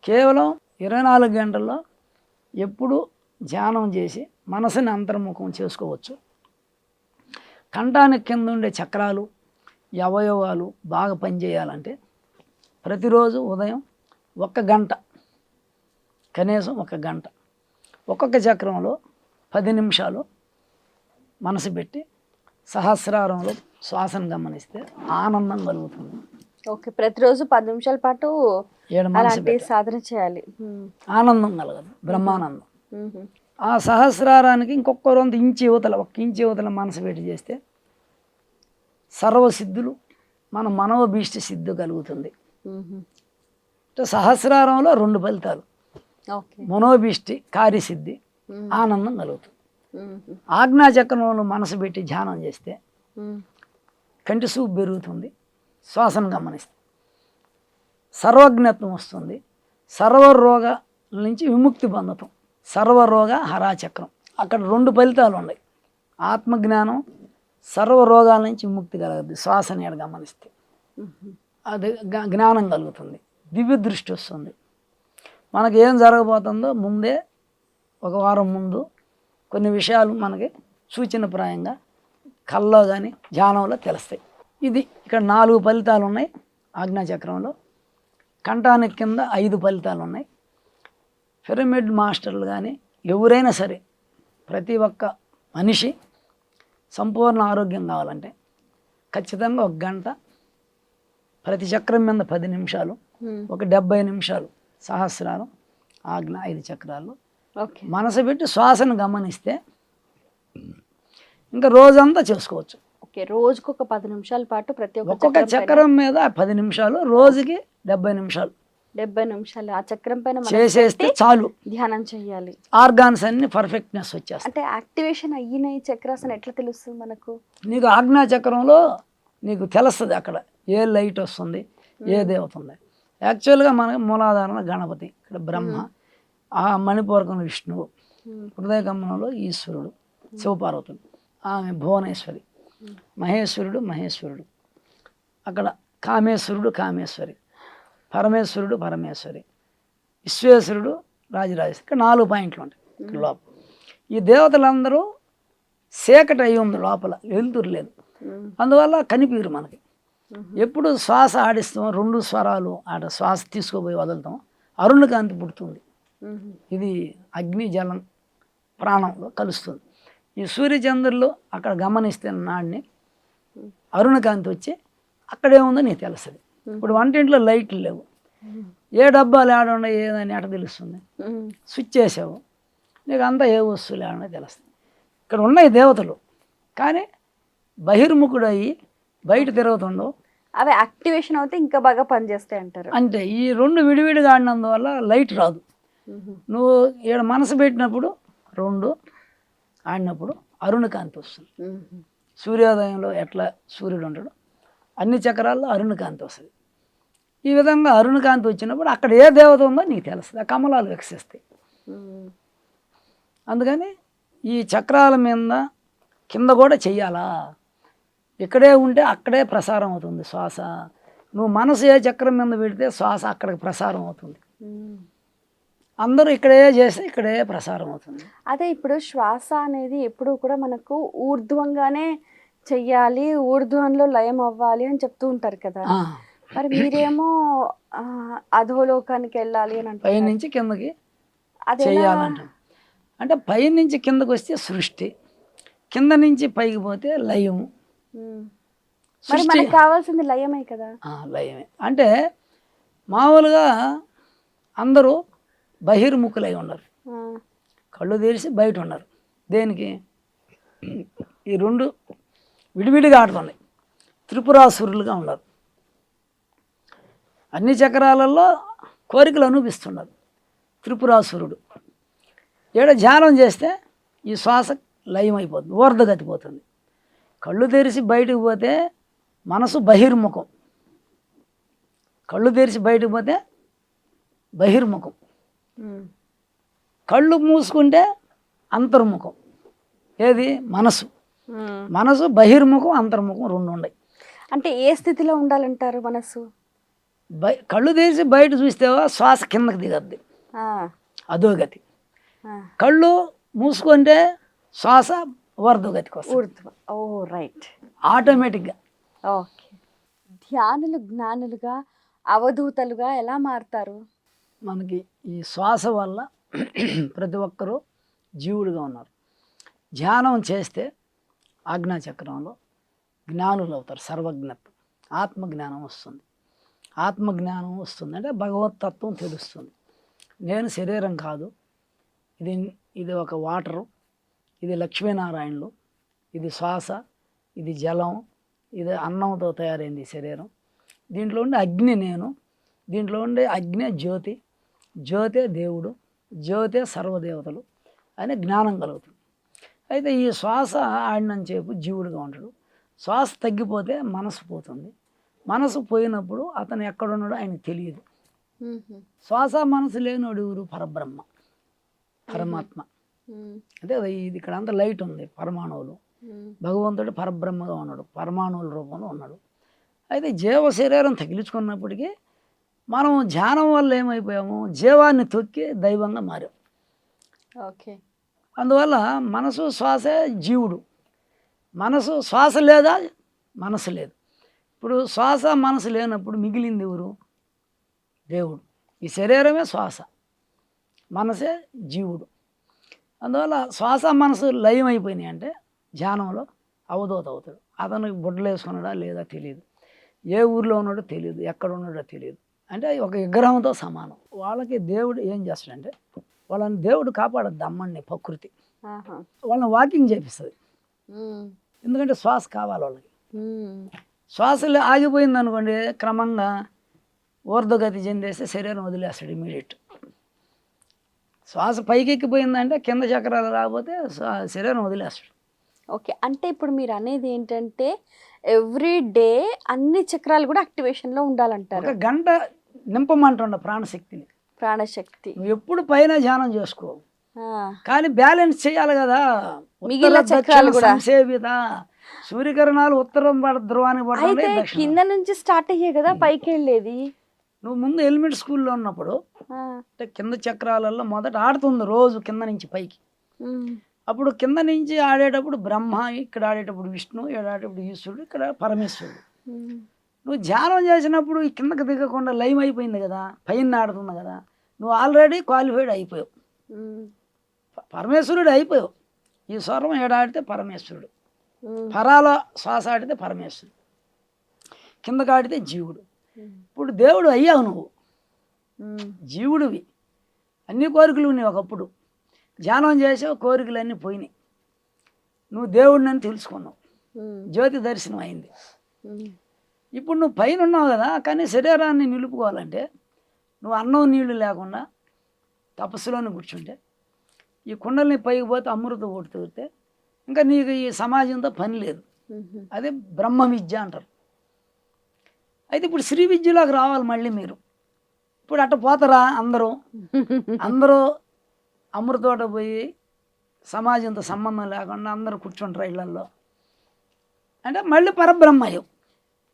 కేవలం 24 గంటల్లో ఎప్పుడు ధ్యానం చేసి మనసుని అంతర్ముఖం చేసుకోవచ్చు. కంఠానికి కింద ఉండే చక్రాలు, ఈ అవయవాలు బాగా పనిచేయాలంటే ప్రతిరోజు ఉదయం 1 గంట, కనీసం 1 గంట ఒక్కొక్క చక్రంలో 10 నిమిషాలు మనసు పెట్టి సహస్రారంలో శ్వాసను గమనిస్తే ఆనందం కలుగుతుంది. ఓకే, ప్రతిరోజు 10 నిమిషాల పాటు అలాంటి సాధన చేయాలి. ఆనందం కలగదు, బ్రహ్మానందం. ఆ సహస్రారానికి ఇంకొక 1 ఇంచు యువతల, 1 ఇంచు యువతల మనసు పెట్టి చేస్తే సర్వసిద్ధులు, మన మనోభీష్ట సిద్ధి కలుగుతుంది. అంటే సహస్రారంలో 2 ఫలితాలు, మనోభీష్టి, కార్యసిద్ధి, ఆనందం కలుగుతుంది. ఆజ్ఞాచక్రంలో మనసు పెట్టి ధ్యానం చేస్తే కంటి చూపు పెరుగుతుంది. శ్వాసను గమనిస్తే సర్వజ్ఞత్వం వస్తుంది. సర్వరోగ నుంచి విముక్తి పొందటం, సర్వరోగ హరాచక్రం. అక్కడ 2 ఫలితాలు ఉన్నాయి. ఆత్మజ్ఞానం, సర్వరోగాల నుంచి విముక్తి కలగద్ది. శ్వాసని గమనిస్తే అది జ్ఞానం కలుగుతుంది. దివ్య దృష్టి వస్తుంది. మనకి ఏం జరగబోతుందో ముందే 1 వారం ముందు కొన్ని విషయాలు మనకి సూచనప్రాయంగా కల్లో కానీ ధ్యానంలో తెలుస్తాయి. ఇది ఇక్కడ 4 ఫలితాలు ఉన్నాయి ఆజ్ఞాచక్రంలో. కంఠానికి కింద 5 ఫలితాలు ఉన్నాయి. పిరమిడ్ మాస్టర్లు కానీ ఎవరైనా సరే, ప్రతి ఒక్క మనిషి సంపూర్ణ ఆరోగ్యం కావాలంటే ఖచ్చితంగా 1 గంట, ప్రతి చక్రం మీద 10 నిమిషాలు, ఒక 70 నిమిషాలు సహస్రారం, ఆజ్ఞ 5 చక్రాలు మనసు పెట్టి శ్వాసను గమనిస్తే ఇంకా రోజంతా చేసుకోవచ్చు. ఓకే, రోజుకు ఒక 10 నిమిషాల పాటు ప్రతి ఒక్కొక్క చక్రం మీద 10 నిమిషాలు, రోజుకి 70 నిమిషాలు 70 నిమిషాలు ఆ చక్రం పైన మనం చేసేస్తే పెట్టి చాలు, ధ్యానం చేయాలి. ఆర్గాన్స్ అన్ని పర్ఫెక్ట్నెస్ వచ్చేస్తాయి. అంటే యాక్టివేషన్ అయిన ఈ చక్రాసన ఎట్లా తెలుస్తుంది మనకు? నీకు ఆజ్ఞా చక్రంలో నీకు తెలుస్తుంది అక్కడ ఏ లైట్ వస్తుంది, ఏ దేవత ఉంది. యాక్చువల్గా మనకి మూలాధారణ గణపతి, ఇక్కడ బ్రహ్మ, ఆ మణిపూరకం విష్ణువు, హృదయకమలంలో ఈశ్వరుడు శివపార్వతుడు, ఆమె భువనేశ్వరి, మహేశ్వరుడు, అక్కడ కామేశ్వరుడు కామేశ్వరి, పరమేశ్వరుడు పరమేశ్వరి, విశ్వేశ్వరుడు రాజరాజేశ్వరి. ఇక్కడ 4 పాయింట్లు ఉంటాయి ఇక్కడ లోపల. ఈ దేవతలందరూ చీకటి అయి ఉంది, లోపల వెలుతురు లేదు, అందువల్ల కనిపించరు మనకి. ఎప్పుడు శ్వాస ఆడిస్తాం, 2 స్వరాలు ఆడ శ్వాస తీసుకుపోయి వదులుతాం, అరుణకాంతి పుడుతుంది. ఇది అగ్ని జలం ప్రాణంలో కలుస్తుంది. ఈ సూర్యచంద్రులు అక్కడ గమనిస్తే నాడిని అరుణకాంతి వచ్చి అక్కడేముందో నీకు తెలుస్తుంది. ఇప్పుడు వంటింట్లో లైట్లు లేవు, ఏ డబ్బాలు ఆడ ఏదని ఎట తెలుస్తుంది? స్విచ్ చేసావు, నీకు అంతా ఏ వస్తువులు ఆడనే తెలుస్తుంది. ఇక్కడ ఉన్నాయి దేవతలు, కానీ బహిర్ముఖుడు అయ్యి బయట తిరుగుతుండవు. అవి యాక్టివేషన్ అవుతే ఇంకా బాగా పనిచేస్తాయి అంటారు. అంటే ఈ 2 విడివిడిగా ఆడినందువల్ల లైట్ రాదు. నువ్వు ఈడ మనసు పెట్టినప్పుడు 2 ఆడినప్పుడు అరుణకాంతి వస్తుంది. సూర్యోదయంలో ఎట్లా సూర్యుడు ఉంటాడు, అన్ని చక్రాల్లో అరుణకాంతి వస్తుంది. ఈ విధంగా అరుణకాంతి వచ్చినప్పుడు అక్కడ ఏ దేవత ఉందో నీకు తెలుస్తుంది, ఆ కమలాలు వికసిస్తాయి. అందుకని ఈ చక్రాల మీద కింద కూడా చెయ్యాలా, ఇక్కడే ఉంటే అక్కడే ప్రసారం అవుతుంది శ్వాస. నువ్వు మనసు ఏ చక్రం మీద పెడితే శ్వాస అక్కడికి ప్రసారం అవుతుంది. అందరూ ఇక్కడే చేస్తే ఇక్కడే ప్రసారం అవుతుంది. అదే ఇప్పుడు శ్వాస అనేది ఎప్పుడు కూడా మనకు ఊర్ధ్వంగానే చెయ్యాలి, ఊర్ధ్వంలో లయం అవ్వాలి అని చెప్తూ ఉంటారు కదా. మరి మీరేమో అధోలోకానికి వెళ్ళాలి అని అంటే పైనుంచి కిందకి చెయ్యాలంట. అంటే పైనుంచి కిందకి వస్తే సృష్టి, కింద నుంచి పైకి పోతే లయము. మరి మనకు కావాల్సింది లయమే కదా. లయమే అంటే మామూలుగా అందరూ బహిర్ముఖులై ఉన్నారు, కళ్ళు తెరిచి బయట ఉన్నారు. దేనికి? ఈ 2 విడివిడిగా ఆడుతున్నాయి, త్రిపురాసురులుగా ఉన్నారు. అన్ని చక్రాలలో కోరికలు అనుభవిస్తున్నారు త్రిపురాసురుడు. ఏడ ధ్యానం చేస్తే ఈ శ్వాస లయం అయిపోతుంది, ఊర్ధగతిపోతుంది. కళ్ళు తెరిచి బయటకు పోతే మనసు బహిర్ముఖం, కళ్ళు తెరిచి బయటకు పోతే బహిర్ముఖం, కళ్ళు మూసుకుంటే అంతర్ముఖం. ఏది? మనసు. మనసు బహిర్ముఖం అంతర్ముఖం 2 ఉన్నాయి. అంటే ఏ స్థితిలో ఉండాలంటారు మనసు? కళ్ళు తెరిచి బయట చూస్తేవా శ్వాస కిందకి దిగద్ది, అధోగతి. కళ్ళు మూసుకుంటే శ్వాస ఊర్ధ్వగతికి వస్తుంది. ఓ రైట్, ఆటోమేటిక్గా. ఓకే. ధ్యానులు జ్ఞానులుగా అవధూతలుగా ఎలా మారుతారు? మనకి ఈ శ్వాస వల్ల ప్రతి ఒక్కరూ జీవుడుగా ఉన్నారు. ధ్యానం చేస్తే ఆజ్ఞాచక్రంలో జ్ఞానులు అవుతారు, సర్వజ్ఞత్వం, ఆత్మజ్ఞానం వస్తుంది. ఆత్మజ్ఞానం వస్తుంది అంటే భగవతత్వం తెలుస్తుంది. నేను శరీరం కాదు, ఇది ఒక వాటరు, ఇది లక్ష్మీనారాయణులు, ఇది శ్వాస, ఇది జలం, ఇది అన్నంతో తయారైంది శరీరం. దీంట్లో ఉండే అగ్ని నేను, దీంట్లో ఉండే అగ్ని జ్యోతి, జ్యోతే దేవుడు, జ్యోతే సర్వదేవతలు అనే జ్ఞానం కలుగుతుంది. అయితే ఈ శ్వాస ఆడినంతసేపు జీవుడుగా ఉంటాడు. శ్వాస తగ్గిపోతే మనసు పోతుంది. మనసు పోయినప్పుడు అతను ఎక్కడున్నాడో ఆయనకు తెలియదు. శ్వాస మనసు లేనివాడు ఎవరు? పరబ్రహ్మ, పరమాత్మ. అంటే ఇది ఇక్కడ అంతా లైట్ ఉంది, పరమాణువులు. భగవంతుడు పరబ్రహ్మగా ఉన్నాడు, పరమాణువుల రూపంలో ఉన్నాడు. అయితే జీవ శరీరం తగిలించుకున్నప్పటికీ మనం ధ్యానం వల్ల ఏమైపోయాము? జీవాన్ని తొక్కి దైవంగా మారాం. ఓకే. అందువల్ల మనసు శ్వాసే జీవుడు. మనసు శ్వాస లేదా మనసు లేదు. ఇప్పుడు శ్వాస మనసు లేనప్పుడు మిగిలింది ఎవరు? దేవుడు. ఈ శరీరమే శ్వాస, మనసే జీవుడు. అందువల్ల శ్వాస మనసు లయం అయిపోయినాయి అంటే ధ్యానంలో అవధూత అవుతాడు. అతనికి బుడ్డలు వేసుకున్నాడా లేదా తెలియదు, ఏ ఊర్లో ఉన్నాడో తెలియదు, ఎక్కడ ఉన్నాడో తెలియదు. అంటే ఒక విగ్రహంతో సమానం. వాళ్ళకి దేవుడు ఏం చేస్తాడంటే వాళ్ళని దేవుడు కాపాడద్దు, అమ్మని ప్రకృతి వాళ్ళని వాకింగ్ చేపిస్తుంది. ఎందుకంటే శ్వాస కావాలి వాళ్ళకి. శ్వాసలు ఆగిపోయింది అనుకోండి, క్రమంగా ఊర్ధ్వగతి చెందేస్తే శరీరం వదిలేస్తాడు ఇమీడియట్. శ్వాస పైకెక్కిపోయిందంటే కింద చక్రాలు రాకపోతే శరీరం వదిలేస్తాడు. ఓకే. అంటే ఇప్పుడు మీరు అనేది ఏంటంటే ఎవ్రీ డే అన్ని చక్రాలు కూడా యాక్టివేషన్లో ఉండాలంటారు. 1 గంట నింపమంటుండ ప్రాణశక్తిని. ప్రాణశక్తి. నువ్వు ఎప్పుడు పైన ధ్యానం చేసుకో, ఆ, కానీ బ్యాలెన్స్ చేయాలి కదా. మిగిలిన ఉత్తర చక్రాలు దక్షిణ కూడా. సంసేవిత. సూర్యకిరణాలు ఉత్తరం ధ్రువానికి అయితే పడుతుంది, దక్షిణం. కింద నుంచి స్టార్ట్ అయ్యే కదా పైకి వెళ్ళేది. నువ్వు ముందు ఎలిమెంట్ స్కూల్లో ఉన్నప్పుడు ఆ, అంటే కింద చక్రాలలో మొదట ఆడుతుంది రోజు కింద నుంచి పైకి. ఉమ్, అప్పుడు కింద నుంచి ఆడేటప్పుడు బ్రహ్మ, ఇక్కడ ఆడేటప్పుడు విష్ణు, ఇక్కడ ఆడేటప్పుడు ఈశ్వరుడు, ఇక్కడ పరమేశ్వరుడు. ఉమ్, నువ్వు ధ్యానం చేసినప్పుడు ఈ కిందకి దిగకుండా లైవ్ అయిపోయింది కదా, పైన ఆడుతుంది కదా, నువ్వు ఆల్రెడీ క్వాలిఫైడ్ అయిపోయావు, ఉమ్, పరమేశ్వరుడు అయిపోయావు. ఈ స్వరం ఏడాడితే పరమేశ్వరుడు, ఉమ్, పరాల శ్వాస ఆడితే పరమేశ్వరుడు, కిందకి ఆడితే జీవుడు. ఉమ్, ఇప్పుడు దేవుడు అయ్యావు నువ్వు, ఉమ్, జీవుడివి. అన్ని కోరికలు ఉన్నాయి ఒకప్పుడు. ధ్యానం చేసావు, కోరికలన్నీ పోయినాయి, నువ్వు దేవుడిని అని తెలుసుకున్నావు, ఉమ్, జ్యోతి దర్శనం అయింది. ఉమ్, ఇప్పుడు నువ్వు పైన ఉన్నావు కదా, కానీ శరీరాన్ని నిలుపుకోవాలంటే నువ్వు అన్నం నీళ్లు లేకుండా తపస్సులోనే కూర్చుంటే, ఈ కుండల్ని పైకి పోతే అమృతం కొడుతుంటే ఇంకా నీకు ఈ సమాజంతో పని లేదు. ఉమ్, అదే బ్రహ్మ విద్య అంటారు. అయితే ఇప్పుడు శ్రీ విద్యలోకి రావాలి మళ్ళీ మీరు. ఇప్పుడు అట్ట పోతారా అందరూ? అందరూ అమృతోట పోయి సమాజంతో సంబంధం లేకుండా అందరూ కూర్చుంటారు ఇళ్లల్లో అంటే మళ్ళీ పరబ్రహ్మ అయ్యావు.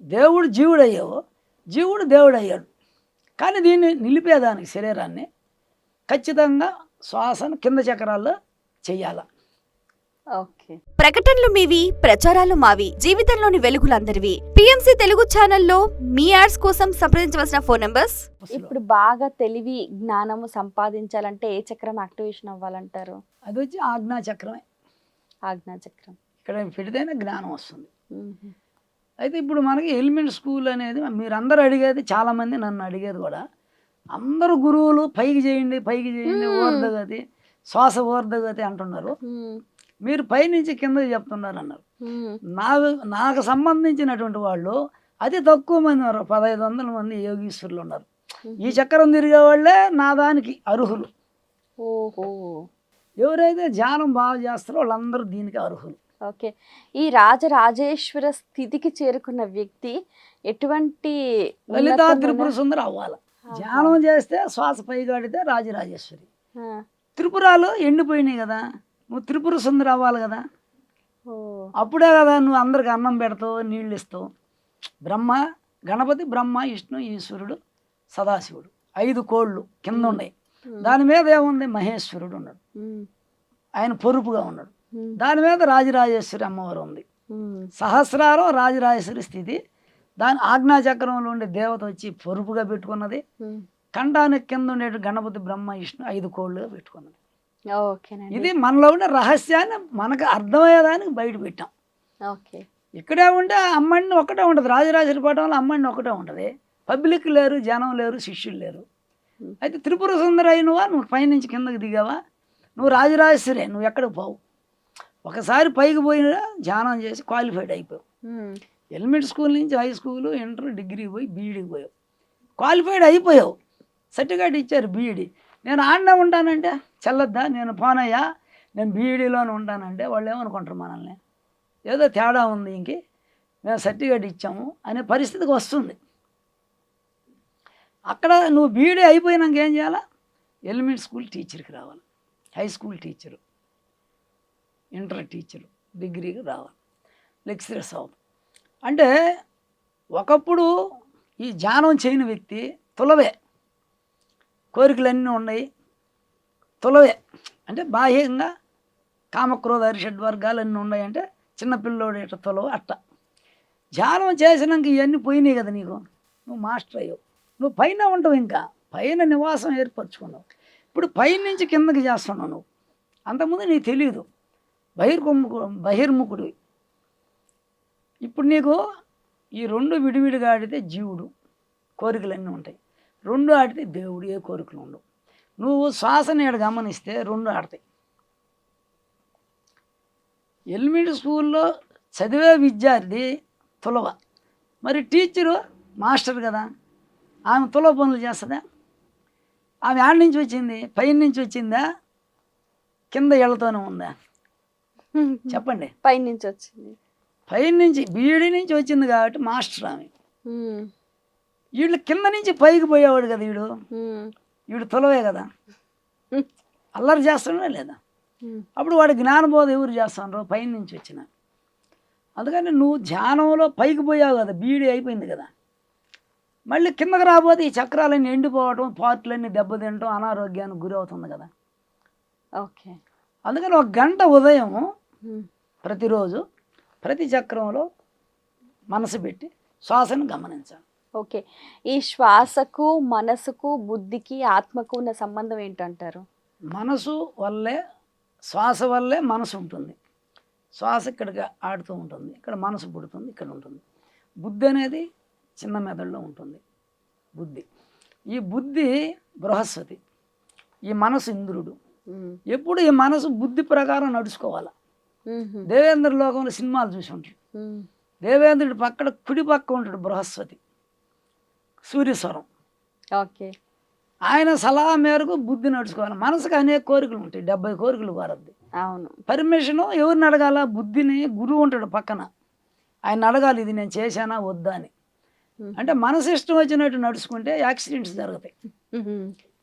దేవుడు జీవుడు అయ్యావు, జీవుడు దేవుడు అయ్యాడు. కానీ దీన్ని నిలిపేదానికి శరీరాన్ని ఖచ్చితంగా శ్వాసను కింద చక్రాల్లో చెయ్యాల. ఓకే. ప్రకటనలు మీవి, ప్రచారాలు మావి. జీవితంలోని వెలుగులందరివి. పిఎంసి తెలుగు ఛానల్లో మీ యాడ్స్ కోసం సంప్రదించవలసిన ఫోన్ నంబర్స్. ఇప్పుడు బాగా తెలివి జ్ఞానము సంపాదించాలంటే ఏ చక్రం యాక్టివేషన్ అవ్వాలంటారు? అది వచ్చి ఆజ్ఞా చక్రమే. ఆజ్ఞా చక్రం ఇక్కడ పెడితేనే జ్ఞానం వస్తుంది. ఉమ్, అయితే ఇప్పుడు మనకి ఎలిమెంట్ స్కూల్ అనేది మీరందరూ అడిగేది, చాలామంది నన్ను అడిగేది కూడా, అందరూ గురువులు పైకి చేయండి పైకి చేయండి, ఊర్ధగతి శ్వాస ఊర్ధగతి అంటున్నారు, ఉమ్, మీరు పైనుంచి కిందకి చెప్తున్నారు అన్నారు. ఉమ్, నాకు సంబంధించినటువంటి వాళ్ళు అతి తక్కువ మంది ఉన్నారు, 1500 మంది యోగీశ్వరులు ఉన్నారు. ఈ చక్రం తిరిగే వాళ్ళే నా దానికి అర్హులు. ఓహో. ఎవరైతే ధ్యానం బాగా చేస్తారో వాళ్ళందరూ దీనికి అర్హులు. ఓకే. ఈ రాజరాజేశ్వర స్థితికి చేరుకున్న వ్యక్తి ఎటువంటి లలితా త్రిపుర సుందరి అవ్వాలి. ధ్యానం చేస్తే శ్వాస పైగాడితే రాజరాజేశ్వరి. ఆ, త్రిపురాలు ఎండిపోయినాయి కదా, నువ్వు త్రిపుర సుందరి అవ్వాలి కదా. ఓ, అప్పుడే కదా నువ్వు అందరికి అన్నం పెడతావు, నీళ్ళు ఇస్తావు. బ్రహ్మ గణపతి, బ్రహ్మ, విష్ణు, ఈశ్వరుడు, సదాశివుడు 5 కోళ్ళు కింద ఉన్నాయి. దాని మీద ఏముంది? మహేశ్వరుడు ఉన్నాడు, ఉమ్, ఆయన పొరుపుగా ఉన్నాడు. ఉమ్, దాని మీద రాజరాజేశ్వరి అమ్మవారు ఉంది. ఉమ్, సహస్రారం రాజరాజేశ్వరి స్థితి. దాని ఆజ్ఞాచక్రంలో ఉండే దేవత వచ్చి పొరుపుగా పెట్టుకున్నది. ఉమ్. కంఠానికి కింద ఉండే గణపతి, బ్రహ్మ, విష్ణు 5 కోళ్ళుగా పెట్టుకున్నది. ఓకేనండి. ఇది మనలో ఉండే రహస్యాన్ని మనకు అర్థమయ్యేదానికి బయట పెట్టాం. ఓకే. ఇక్కడే ఉంటే అమ్మడిని ఒకటే ఉంటుంది, రాజరాజేశ్వరి పటంలో అమ్మడిని ఒకటే ఉంటుంది. పబ్లిక్ లేరు, జనం లేరు, శిష్యులు లేరు. అయితే త్రిపుర సుందరి అయినవా, నువ్వు పైనుంచి కిందకి దిగావా, నువ్వు రాజరాజేశ్వరే, నువ్వు ఎక్కడికి పోవు. ఒకసారి పైకి పోయినా ధ్యానం చేసి క్వాలిఫైడ్ అయిపోయావు. ఉమ్, ఎలిమెంట్ స్కూల్ నుంచి హై స్కూలు, ఇంటర్, డిగ్రీ పోయి బీఈడీకి పోయావు, క్వాలిఫైడ్ అయిపోయావు, సర్టిఫికేట్ ఇచ్చారు బీఈడీ. నేను ఆడనే ఉంటానంటే చెల్లద్దా, నేను పోనయ్యా నేను బీఈడీలోనే ఉంటానంటే వాళ్ళు ఏమనుకుంటారు మనల్ని, ఏదో తేడా ఉంది, ఇంక మేము సర్టిఫికేట్ ఇచ్చాము అనే పరిస్థితికి వస్తుంది. అక్కడ నువ్వు బీఈడీ అయిపోయినాక ఏం చేయాలా? ఎలిమెంట్ స్కూల్ టీచర్కి రావాలి, high school teacher, inter teacher, డిగ్రీకి రావాలి, లెక్చరర్స్ అవ్వదు. అంటే ఒకప్పుడు ఈ ధ్యానం చేయని వ్యక్తి తులవే, కోరికలన్నీ ఉన్నాయి, తులవే అంటే బాహ్యంగా కామక్రోధ హరిషడ్వర్గాలు అన్నీ ఉన్నాయంటే చిన్నపిల్లోడు ఎట్ట తులవ అట్ట. ధ్యానం చేసినాక ఇవన్నీ పోయినాయి కదా నీకు, నువ్వు మాస్టర్ అయ్యావు, నువ్వు పైన ఉంటావు, ఇంకా పైన నివాసం ఏర్పరచుకున్నావు. ఇప్పుడు పైనుంచి కిందకి చేస్తున్నావు నువ్వు. అంతకుముందు నీకు తెలియదు, బహిర్ముఖుడివి. ఇప్పుడు నీకు ఈ 2 విడివిడిగా ఆడితే జీవుడు, కోరికలన్నీ ఉంటాయి. 2 ఆడితే దేవుడు, ఏ కోరికలు ఉండవు. నువ్వు శ్వాసని ఏడు గమనిస్తే 2 ఆడతాయి. ఎలిమెంట్ స్కూల్లో చదివే విద్యార్థి తులవ, మరి టీచరు మాస్టర్ కదా, ఆమె తుల పనులు చేస్తుందా? ఆమె ఆడ నుంచి వచ్చింది? పైన నుంచి వచ్చిందా? కింద ఇళ్లతోనే ఉందా? చెప్పండి. పైనుంచి వచ్చింది. పైన నుంచి బీడి నుంచి వచ్చింది కాబట్టి మాస్టర్ ఆమె. ఉమ్, వీళ్ళు కింద నుంచి పైకి పోయేవాడు కదా వీడు. ఉమ్, వీడు తులవే కదా, ఉమ్, అల్లరి చేస్తాడా లేదా? ఉమ్, అప్పుడు వాడి జ్ఞానబోధ ఎవరు చేస్తాను? పైన నుంచి వచ్చిన. అందుకని నువ్వు ధ్యానంలో పైకి పోయావు కదా, బీడి అయిపోయింది కదా, మళ్ళీ కిందకి రాబోతే ఈ చక్రాలన్నీ ఎండిపోవటం, పార్ట్లన్నీ దెబ్బతింటం, అనారోగ్యానికి గురి అవుతుంది కదా. ఓకే. అందుకని 1 గంట ఉదయం ఉమ్, ప్రతిరోజు ప్రతి చక్రంలో మనసు పెట్టి శ్వాసను గమనించాలి. ఓకే. ఈ శ్వాసకు, మనసుకు, బుద్ధికి, ఆత్మకు ఉన్న సంబంధం ఏంటంటారు? మనసు వల్లే, శ్వాస వల్లే మనసు ఉంటుంది. శ్వాస ఇక్కడికి ఆడుతూ ఉంటుంది, ఇక్కడ మనసు పుడుతుంది, ఇక్కడ ఉంటుంది. బుద్ధి అనేది చిన్న మెదడులో ఉంటుంది. బుద్ధి, ఈ బుద్ధి బృహస్పతి, ఈ మనసు ఇంద్రుడు. ఉమ్, ఎప్పుడు ఈ మనసు బుద్ధి ప్రకారం నడుచుకోవాలి. ఉహు, దేవేంద్ర లోకంలో సినిమాలు చూసి ఉంటాడు. ఉమ్, దేవేంద్రుడి పక్కన కుడి పక్క ఉంటాడు బృహస్పతి, సూర్యస్వరం. ఓకే. ఆయన సలహా మేరకు బుద్ధి నడుచుకోవాలి. మనసుకు అనేక కోరికలు ఉంటాయి, 70 కోరికలు కోరద్ది. అవును. పర్మిషను ఎవరిని అడగాల? బుద్ధిని. గురువు ఉంటాడు పక్కన, ఆయన అడగాలి ఇది నేను చేశానా వద్దా అని. అంటే మనసు ఇష్టం వచ్చినట్టు నడుచుకుంటే యాక్సిడెంట్స్ జరుగుతాయి. ఉహు,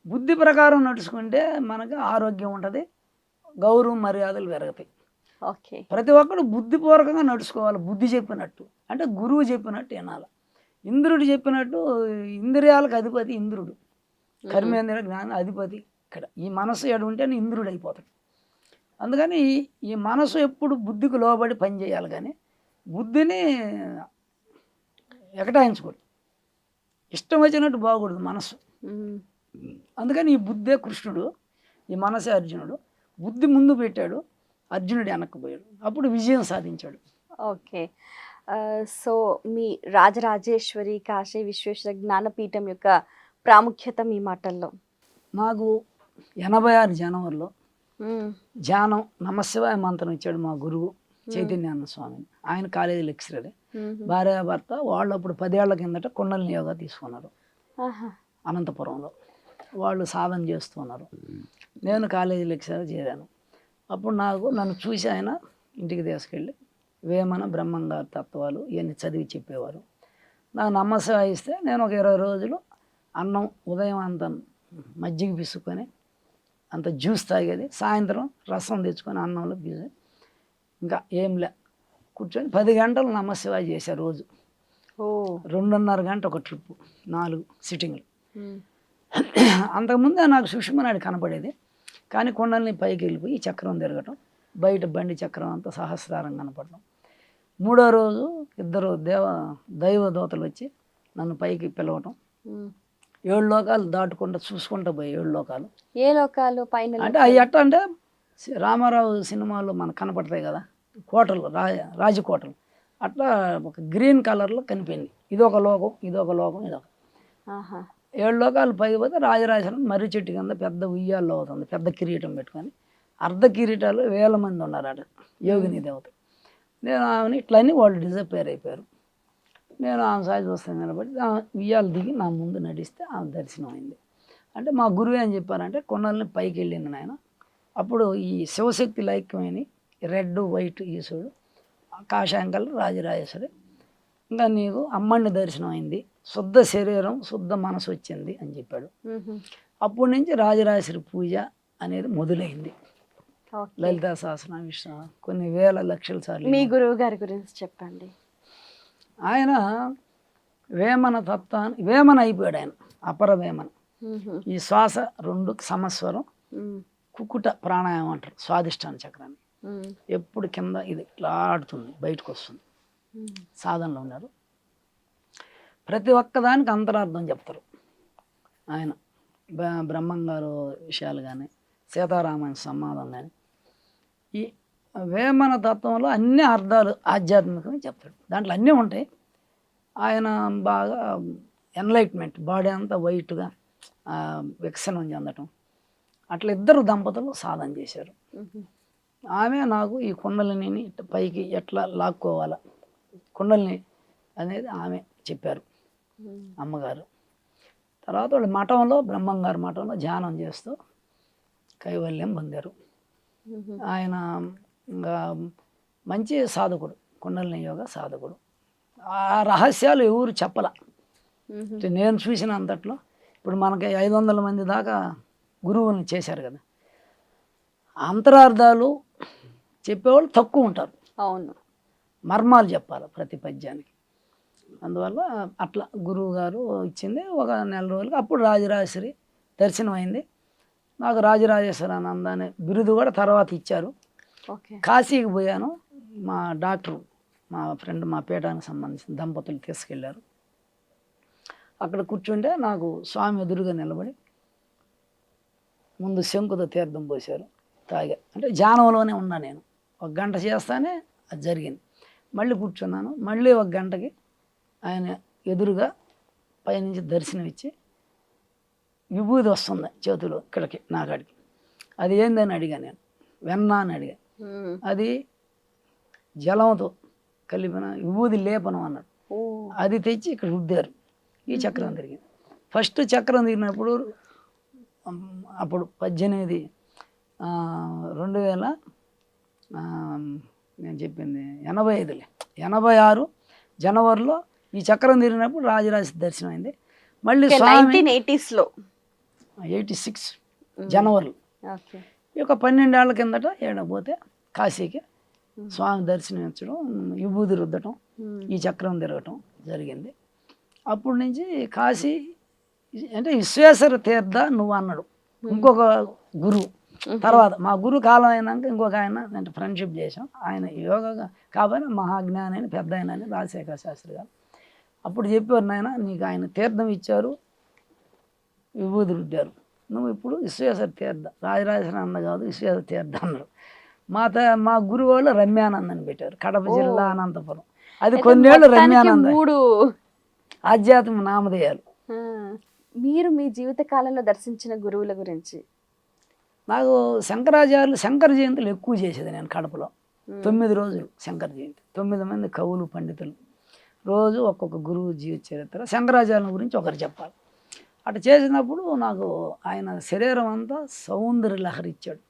బుద్ధి ప్రకారం నడుచుకుంటే మనకు ఆరోగ్యం ఉంటుంది, గౌరవం మర్యాదలు పెరుగుతాయి. ఓకే. ప్రతి ఒక్కరు బుద్ధిపూర్వకంగా నడుచుకోవాలి, బుద్ధి చెప్పినట్టు. అంటే గురువు చెప్పినట్టు వినాలి. ఇంద్రుడు చెప్పినట్టు, ఇంద్రియాలకు అధిపతి ఇంద్రుడు, కర్మేంద్రియ జ్ఞాన అధిపతి ఇక్కడ. ఈ మనసు ఎడు ఉంటేనే ఇంద్రుడు అయిపోతాడు. అందుకని ఈ మనసు ఎప్పుడు బుద్ధికి లోబడి పనిచేయాలి, కానీ బుద్ధిని ఎకటాయించకూడదు, ఇష్టం వచ్చినట్టు బాగూడదు మనసు. ఉమ్, అందుకని ఈ బుద్ధే కృష్ణుడు, ఈ మనసే అర్జునుడు. బుద్ధి ముందు పెట్టాడు, అర్జునుడు వెనక్కిపోయాడు, అప్పుడు విజయం సాధించాడు. ఓకే. సో మీ రాజరాజేశ్వరి కాశీ విశ్వేశ్వర జ్ఞానపీఠం యొక్క ప్రాముఖ్యత మీ మాటల్లో. నాకు 86 జనవరిలో ఉమ్, ధ్యానం నమశివాయ మంత్రం ఇచ్చాడు మా గురువు చైతన్యానంద స్వామి. ఆయన కాలేజీ లెక్చరరే, ఉహు, భార్యాభర్త. వాళ్ళు అప్పుడు 10 ఏళ్ల కిందట కుండలిని యోగా తీసుకున్నారు ఆహా, అనంతపురంలో. వాళ్ళు సాధన చేస్తున్నారు, నేను కాలేజీ లెక్చరర్ చేరాను. అప్పుడు నన్ను చూసి ఆయన ఇంటికి తీసుకెళ్ళి వేమన బ్రహ్మంగారి తత్వాలు ఇవన్నీ చదివి చెప్పేవారు. నాకు నమశివాయ ఇస్తే నేను ఒక 20 రోజులు అన్నం ఉదయం అంత మజ్జిగ పిసుకొని అంత జ్యూస్ తాగేది, సాయంత్రం రసం తెచ్చుకొని అన్నంలో పిసి ఇంకా ఏం లే కూర్చొని 10 గంటలు నమశివాయ చేసే రోజు. ఓ, 2.5 గంట ఒక ట్రిప్పు, 4 సిట్టింగ్లు. ఉమ్, అంతకుముందే నాకు సుషుమనాడి కనపడేది, కానీ కొండల్ని పైకి వెళ్ళిపోయి చక్రం తిరగటం, బయట బండి చక్రం అంతా సహస్రారం కనపడటం. 3వ రోజు 2 దైవదూతలు వచ్చి నన్ను పైకి పిలవటం. ఉమ్. 7 లోకాలు దాటుకుంటూ చూసుకుంటూ పోయి 7 లోకాలు. ఏ లోకాలు? పైన అంటే అవి ఎట్లా అంటే రామారావు సినిమాలో మనకు కనపడతాయి కదా కోటలు, రాజకోటలు. అట్లా ఒక గ్రీన్ కలర్లో కనిపించింది. ఇదొక లోకం, ఇదొక లోకం, ఇదొక. ఆహా, 7 లోకాలు పైకి పోతే రాజరాజేశ్వరం మర్రి చెట్టు కింద పెద్ద ఉయ్యాల్లో అవుతుంది, పెద్ద కిరీటం పెట్టుకొని. అర్ధ కిరీటాలు 1000 మంది ఉన్నారట యోగిని దేవత. నేను ఆమెని ఇట్లని వాళ్ళు డిసప్పేర్ అయిపోయారు. నేను ఆమె సాయి చూస్తాను నిలబడి ఉయ్యాలు దిగి నా ముందు నడిస్తే ఆమె దర్శనం అయింది. అంటే మా గురువు ఏం చెప్పారంటే కొండల్ని పైకి వెళ్ళింది నాయన. అప్పుడు ఈ శివశక్తి లైక్యమైన రెడ్ వైట్ ఈశ్వరుడు, కాషాయం కలర్ రాజరాజేశ్వరి, ఇంకా నీకు అమ్మని దర్శనం అయింది, శుద్ధ శరీరం శుద్ధ మనసు వచ్చింది అని చెప్పాడు. ఉహు, అప్పటి నుంచి రాజరాజేశ్వరి పూజ అనేది మొదలైంది. ఓకే. లలితా సహస్రనామ విష్ణు కొన్ని వేల లక్షల సార్లు. మీ గురువు గారి గురించి చెప్పండి. ఆయన వేమన తత్వాన్ని, వేమన అయిపోయాడు ఆయన, అపర వేమన. ఉహు, ఈ శ్వాస 2 సమస్వరం, ఉమ్, కుకుట ప్రాణాయామం అంటారు, స్వాదిష్టాన చక్రాన్ని. ఉమ్, ఎప్పుడు కింద ఇది ఇట్లా ఆడుతుంది, బయటకు వస్తుంది. ఉమ్, సాధనలో ఉన్నారు. ప్రతి ఒక్కదానికి అంతరార్థం చెప్తారు ఆయన. బ్రహ్మంగారు విషయాలు కానీ, సీతారామాయణ సంవాదం కానీ, ఈ వేమన తత్వంలో అన్ని అర్థాలు ఆధ్యాత్మికంగా చెప్తాడు. దాంట్లో అన్నీ ఉంటాయి. ఆయన బాగా ఎన్లైట్మెంట్, బాడీ అంతా వైట్గా వికసనం చెందటం. అట్లా 2 దంపతులు సాధన చేశారు. ఉహు, ఆమె నాకు ఈ కుండలిని పైకి ఎట్లా లాక్కోవాలా, కుండలిని అనేది ఆమె చెప్పారు ఉమ్, అమ్మగారు. తర్వాత వాళ్ళు మఠంలో బ్రహ్మంగారి మఠంలో ధ్యానం చేస్తూ కైవల్యం పొందారు. ఆయన ఇంకా మంచి సాధకుడు, కుండలిని యోగ సాధకుడు. ఆ రహస్యాలు ఎవరు చెప్పల. నేను చూసిన అంతట్లో ఇప్పుడు మనకి 500 మంది దాకా గురువుల్ని చేశారు కదా, అంతరార్థాలు చెప్పేవాళ్ళు తక్కువ ఉంటారు. అవును. మర్మాలు చెప్పాలి ప్రతి పద్యానికి. అందువల్ల అట్లా గురువు గారు ఇచ్చింది ఒక నెల రోజులకి. అప్పుడు రాజరాజేశ్వరి దర్శనం అయింది నాకు. రాజరాజేశ్వరి ఆనంద అనే బిరుదు కూడా తర్వాత ఇచ్చారు. ఓకే. కాశీకి పోయాను. మా డాక్టరు, మా ఫ్రెండ్, మా పీఠానికి సంబంధించిన దంపతులు తీసుకెళ్ళారు. అక్కడ కూర్చుంటే నాకు స్వామి ఎదురుగా నిలబడి ముందు శంకుతో తీర్థం పోసారు. తాగా అంటే ధ్యానంలోనే ఉన్నా నేను. 1 గంట చేస్తానే అది జరిగింది. మళ్ళీ కూర్చున్నాను. మళ్ళీ 1 గంటకి ఆయన ఎదురుగా పైనుంచి దర్శనం ఇచ్చి విభూది వస్తుంది చేతిలో ఇక్కడికి నాకాడికి. అది ఏందని అడిగా నేను. వెన్న అని అడిగా. అది జలంతో కలిపిన విభూది లేపనం అన్నాడు. అది తెచ్చి ఇక్కడ రుద్దారు. ఈ చక్రం తిరిగింది. ఫస్ట్ చక్రం తిరిగినప్పుడు అప్పుడు 2000 నేను చెప్పింది 85 86 జనవరిలో ఈ చక్రం తిరిగినప్పుడు రాజరాజ దర్శనం అయింది. మళ్ళీ 1980s లో 86 జనవరిలో. ఈ యొక్క 12 ఏళ్ల కిందట ఏడపోతే కాశీకి స్వామి దర్శనమించడం, విభూది రుద్దటం, ఈ చక్రం తిరగటం జరిగింది. అప్పటి నుంచి కాశీ అంటే విశ్వేశ్వర తీర్థ నువ్వు అన్నాడు ఇంకొక గురువు. తర్వాత మా గురువు కాలం అయినాక ఇంకొక ఆయన అంటే ఫ్రెండ్షిప్ చేసాం. ఆయన యోగా కాబట్టి మహాజ్ఞాని అని పెద్ద ఆయన అని రాజశేఖర శాస్త్రి గారు అప్పుడు చెప్పారు, నాయన నీకు ఆయన తీర్థం ఇచ్చారు, విభూది రుద్దారు, నువ్వు ఇప్పుడు విశ్వేశ్వర తీర్థ, రాజరాజేశ్వరానంద కాదు విశ్వేశ్వర తీర్థ అన్నారు. మా గురువు వాళ్ళు రమ్యానంద్ అని పెట్టారు, కడప జిల్లా అనంతపురం. అది కొన్నేళ్ళు రమ్యానంద. 3 ఆధ్యాత్మిక నామధేయాలు. మీరు మీ జీవిత కాలంలో దర్శించిన గురువుల గురించి? నాకు శంకరాచార్యులు శంకర జయంతులు ఎక్కువ చేసేది నేను కడపలో. 9 రోజులు శంకర జయంతి, 9 మంది కవులు పండితులు, రోజు ఒక్కొక్క గురువు జీవిత చరిత్ర, శంకరాచార్యుల గురించి ఒకరు చెప్పాలి. అటు చేసినప్పుడు నాకు ఆయన శరీరం అంతా సౌందర్య లహరి ఇచ్చాడు,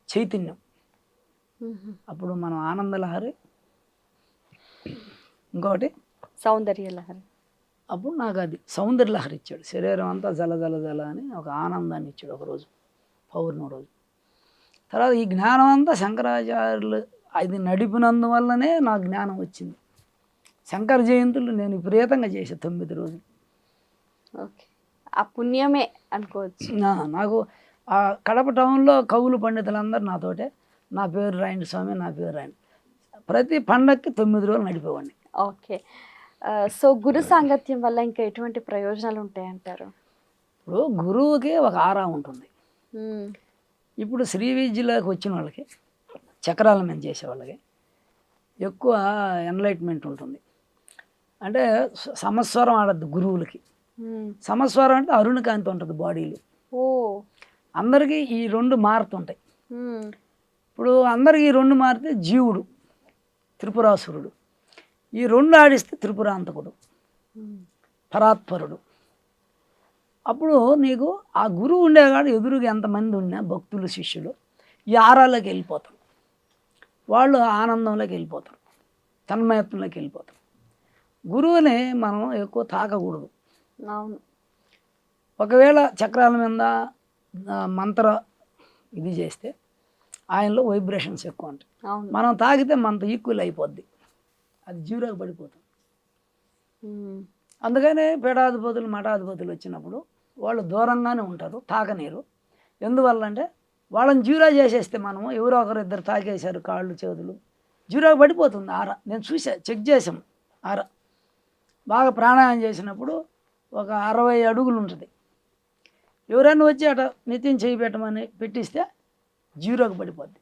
చైతన్యం. అప్పుడు మనం ఆనంద లహరి, ఇంకొకటి సౌందర్య లహరి. అప్పుడు నాకు అది సౌందర్య లహరి ఇచ్చాడు. శరీరం అంతా జల జల జల అని ఒక ఆనందాన్ని ఇచ్చాడు ఒకరోజు, పౌర్ణమి రోజు. తర్వాత ఈ జ్ఞానం అంతా శంకరాచార్యులు అది నడిపినందువల్లనే నాకు జ్ఞానం వచ్చింది. శంకర జయంతులు నేను విపరీతంగా చేసే 9 రోజులు. ఓకే, ఆ పుణ్యమే అనుకోవచ్చు. నాకు ఆ కడప టౌన్లో కవులు పండితులందరూ నాతోటే నా పేరు రాయండి స్వామి, నా పేరు రాయండి. ప్రతి పండగకి 9 రోజులు నడిపేవాడిని. ఓకే. సో గురు సాంగత్యం వల్ల ఇంకా ఎటువంటి ప్రయోజనాలు ఉంటాయంటారు? ఇప్పుడు గురువుకి ఒక ఆరా ఉంటుంది. ఇప్పుడు శ్రీ విద్యలోకి వచ్చిన వాళ్ళకి, చక్రాల మీద చేసే వాళ్ళకి ఎక్కువ ఎన్లైట్మెంట్ ఉంటుంది. అంటే సమస్వరం ఆడద్దు గురువులకి. సమస్వరం అంటే అరుణకాంతి ఉంటుంది బాడీలో. అందరికీ ఈ 2 మారుతుంటాయి. ఇప్పుడు అందరికీ ఈ 2 మారితే జీవుడు త్రిపురాసురుడు, ఈ 2 ఆడిస్తే త్రిపురాంతకుడు, పరాత్పరుడు. అప్పుడు నీకు ఆ గురువు ఉండేవాడు ఎదురుగా ఎంతమంది ఉన్నా భక్తులు శిష్యులు ఈ ఆరాల్లోకి వెళ్ళిపోతారు. వాళ్ళు ఆనందంలోకి వెళ్ళిపోతారు, తన్మయత్వంలోకి వెళ్ళిపోతారు. గురువుని మనం ఎక్కువ తాకకూడదు. అవును. ఒకవేళ చక్రాల మీద మంత్ర ఇది చేస్తే ఆయనలో వైబ్రేషన్స్ ఎక్కువ ఉంటాయి. మనం తాగితే మనతో ఈక్వల్ అయిపోద్ది, అది జీరోకి పడిపోతుంది. అందుకనే పీఠాధిపతులు మఠాధిపతులు వచ్చినప్పుడు వాళ్ళు దూరంగానే ఉంటారు, తాకనీరు. ఎందువల్ల అంటే వాళ్ళని జీరో చేసేస్తే మనము ఎవరో ఒకరు ఇద్దరు తాకేశారు కాళ్ళు చేతులు, జీరోకి పడిపోతుంది ఆర. నేను చెక్ చేసాం ఆర. బాగా ప్రాణాయామం చేసినప్పుడు ఒక 60 అడుగులు ఉంటుంది. ఎవరైనా వచ్చి అట నిత్యం చేయి పెట్టమని పెట్టిస్తే జీరోకి పడిపోద్ది.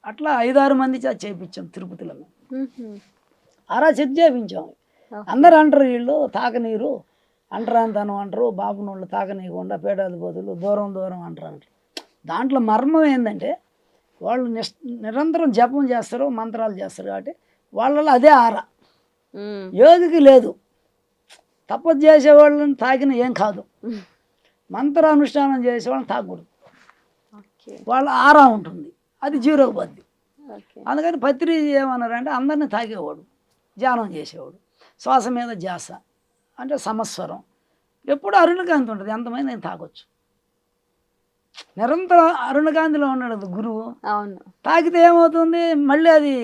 అట్లా 5-6 మంది చేయించాం తిరుపతిలో. అలా చెక్ చేయించాం. అందరు అంటారు వీళ్ళు తాకనీరు, అంటరాంతనం అంటారు, బాపునోళ్ళు తాకనీయకుండా పీఠాధిపతులు దూరం దూరం అంటారు. దాంట్లో మర్మం ఏంటంటే వాళ్ళు నిరంతరం జపం చేస్తారు, మంత్రాలు చేస్తారు కాబట్టి వాళ్ళలో అదే ఆర. యోగికి లేదు. తపస్సు చేసేవాళ్ళని తాకిన ఏం కాదు, మంత్రానుష్ఠానం చేసే వాళ్ళని తాగకూడదు. ఓకే. వాళ్ళ ఆరా ఉంటుంది, అది జీరోకి పోద్ది. ఓకే. అందుకని పత్రి ఏమన్నారంటే అందరిని తాగేవాడు, ధ్యానం చేసేవాడు, శ్వాస మీద ధ్యాస, అంటే సమస్వరం, ఎప్పుడు అరుణకాంతి ఉంటుంది, ఎంతమంది నేను తాగొచ్చు. నిరంతరం అరుణకాంతిలో ఉన్నాడు గురువు. అవును. తాగితే ఏమవుతుంది, మళ్ళీ అది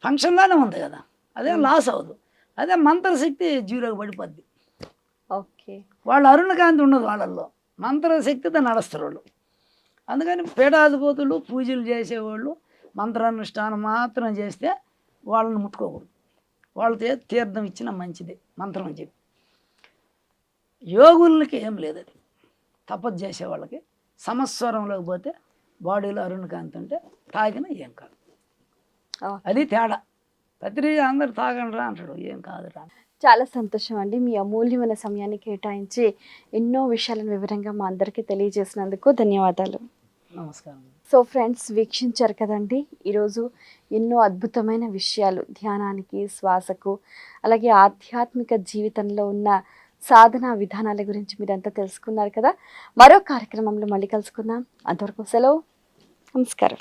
ఫంక్షన్లానే ఉంది కదా, అదేం లాస్ అవ్వదు. అదే మంత్రశక్తి జీరోకి పడిపోద్ది. ఓకే. వాళ్ళు అరుణకాంతి ఉండదు వాళ్ళల్లో, మంత్రశక్తితో నడుస్తారు వాళ్ళు. అందుకని పీఠాధిపతులు పూజలు చేసేవాళ్ళు మంత్రానుష్ఠానం మాత్రం చేస్తే వాళ్ళని ముట్టుకోకూడదు. వాళ్ళతో తీర్థం ఇచ్చిన మంచిది మంత్రం అని చెప్పి. యోగులకి ఏం లేదు, అది తపస్సు చేసే వాళ్ళకి సమస్వరంలోకి పోతే బాడీలో అరుణకాంతి ఉంటే తాగిన ఏం కాదు. అది తేడా. పత్రి అందరు తాగండి రా అంటాడు, ఏం కాదురా. చాలా సంతోషం అండి, మీ అమూల్యమైన సమయాన్ని కేటాయించి ఎన్నో విషయాలను వివరంగా మా అందరికీ తెలియజేసినందుకు ధన్యవాదాలు. నమస్కారం. సో ఫ్రెండ్స్, వీక్షించారు కదండి, ఈరోజు ఎన్నో అద్భుతమైన విషయాలు ధ్యానానికి, శ్వాసకు, అలాగే ఆధ్యాత్మిక జీవితంలో ఉన్న సాధనా విధానాల గురించి మీరంతా తెలుసుకున్నారు కదా. మరో కార్యక్రమంలో మళ్ళీ కలుసుకుందాం. అంతవరకు సెలవు. నమస్కారం.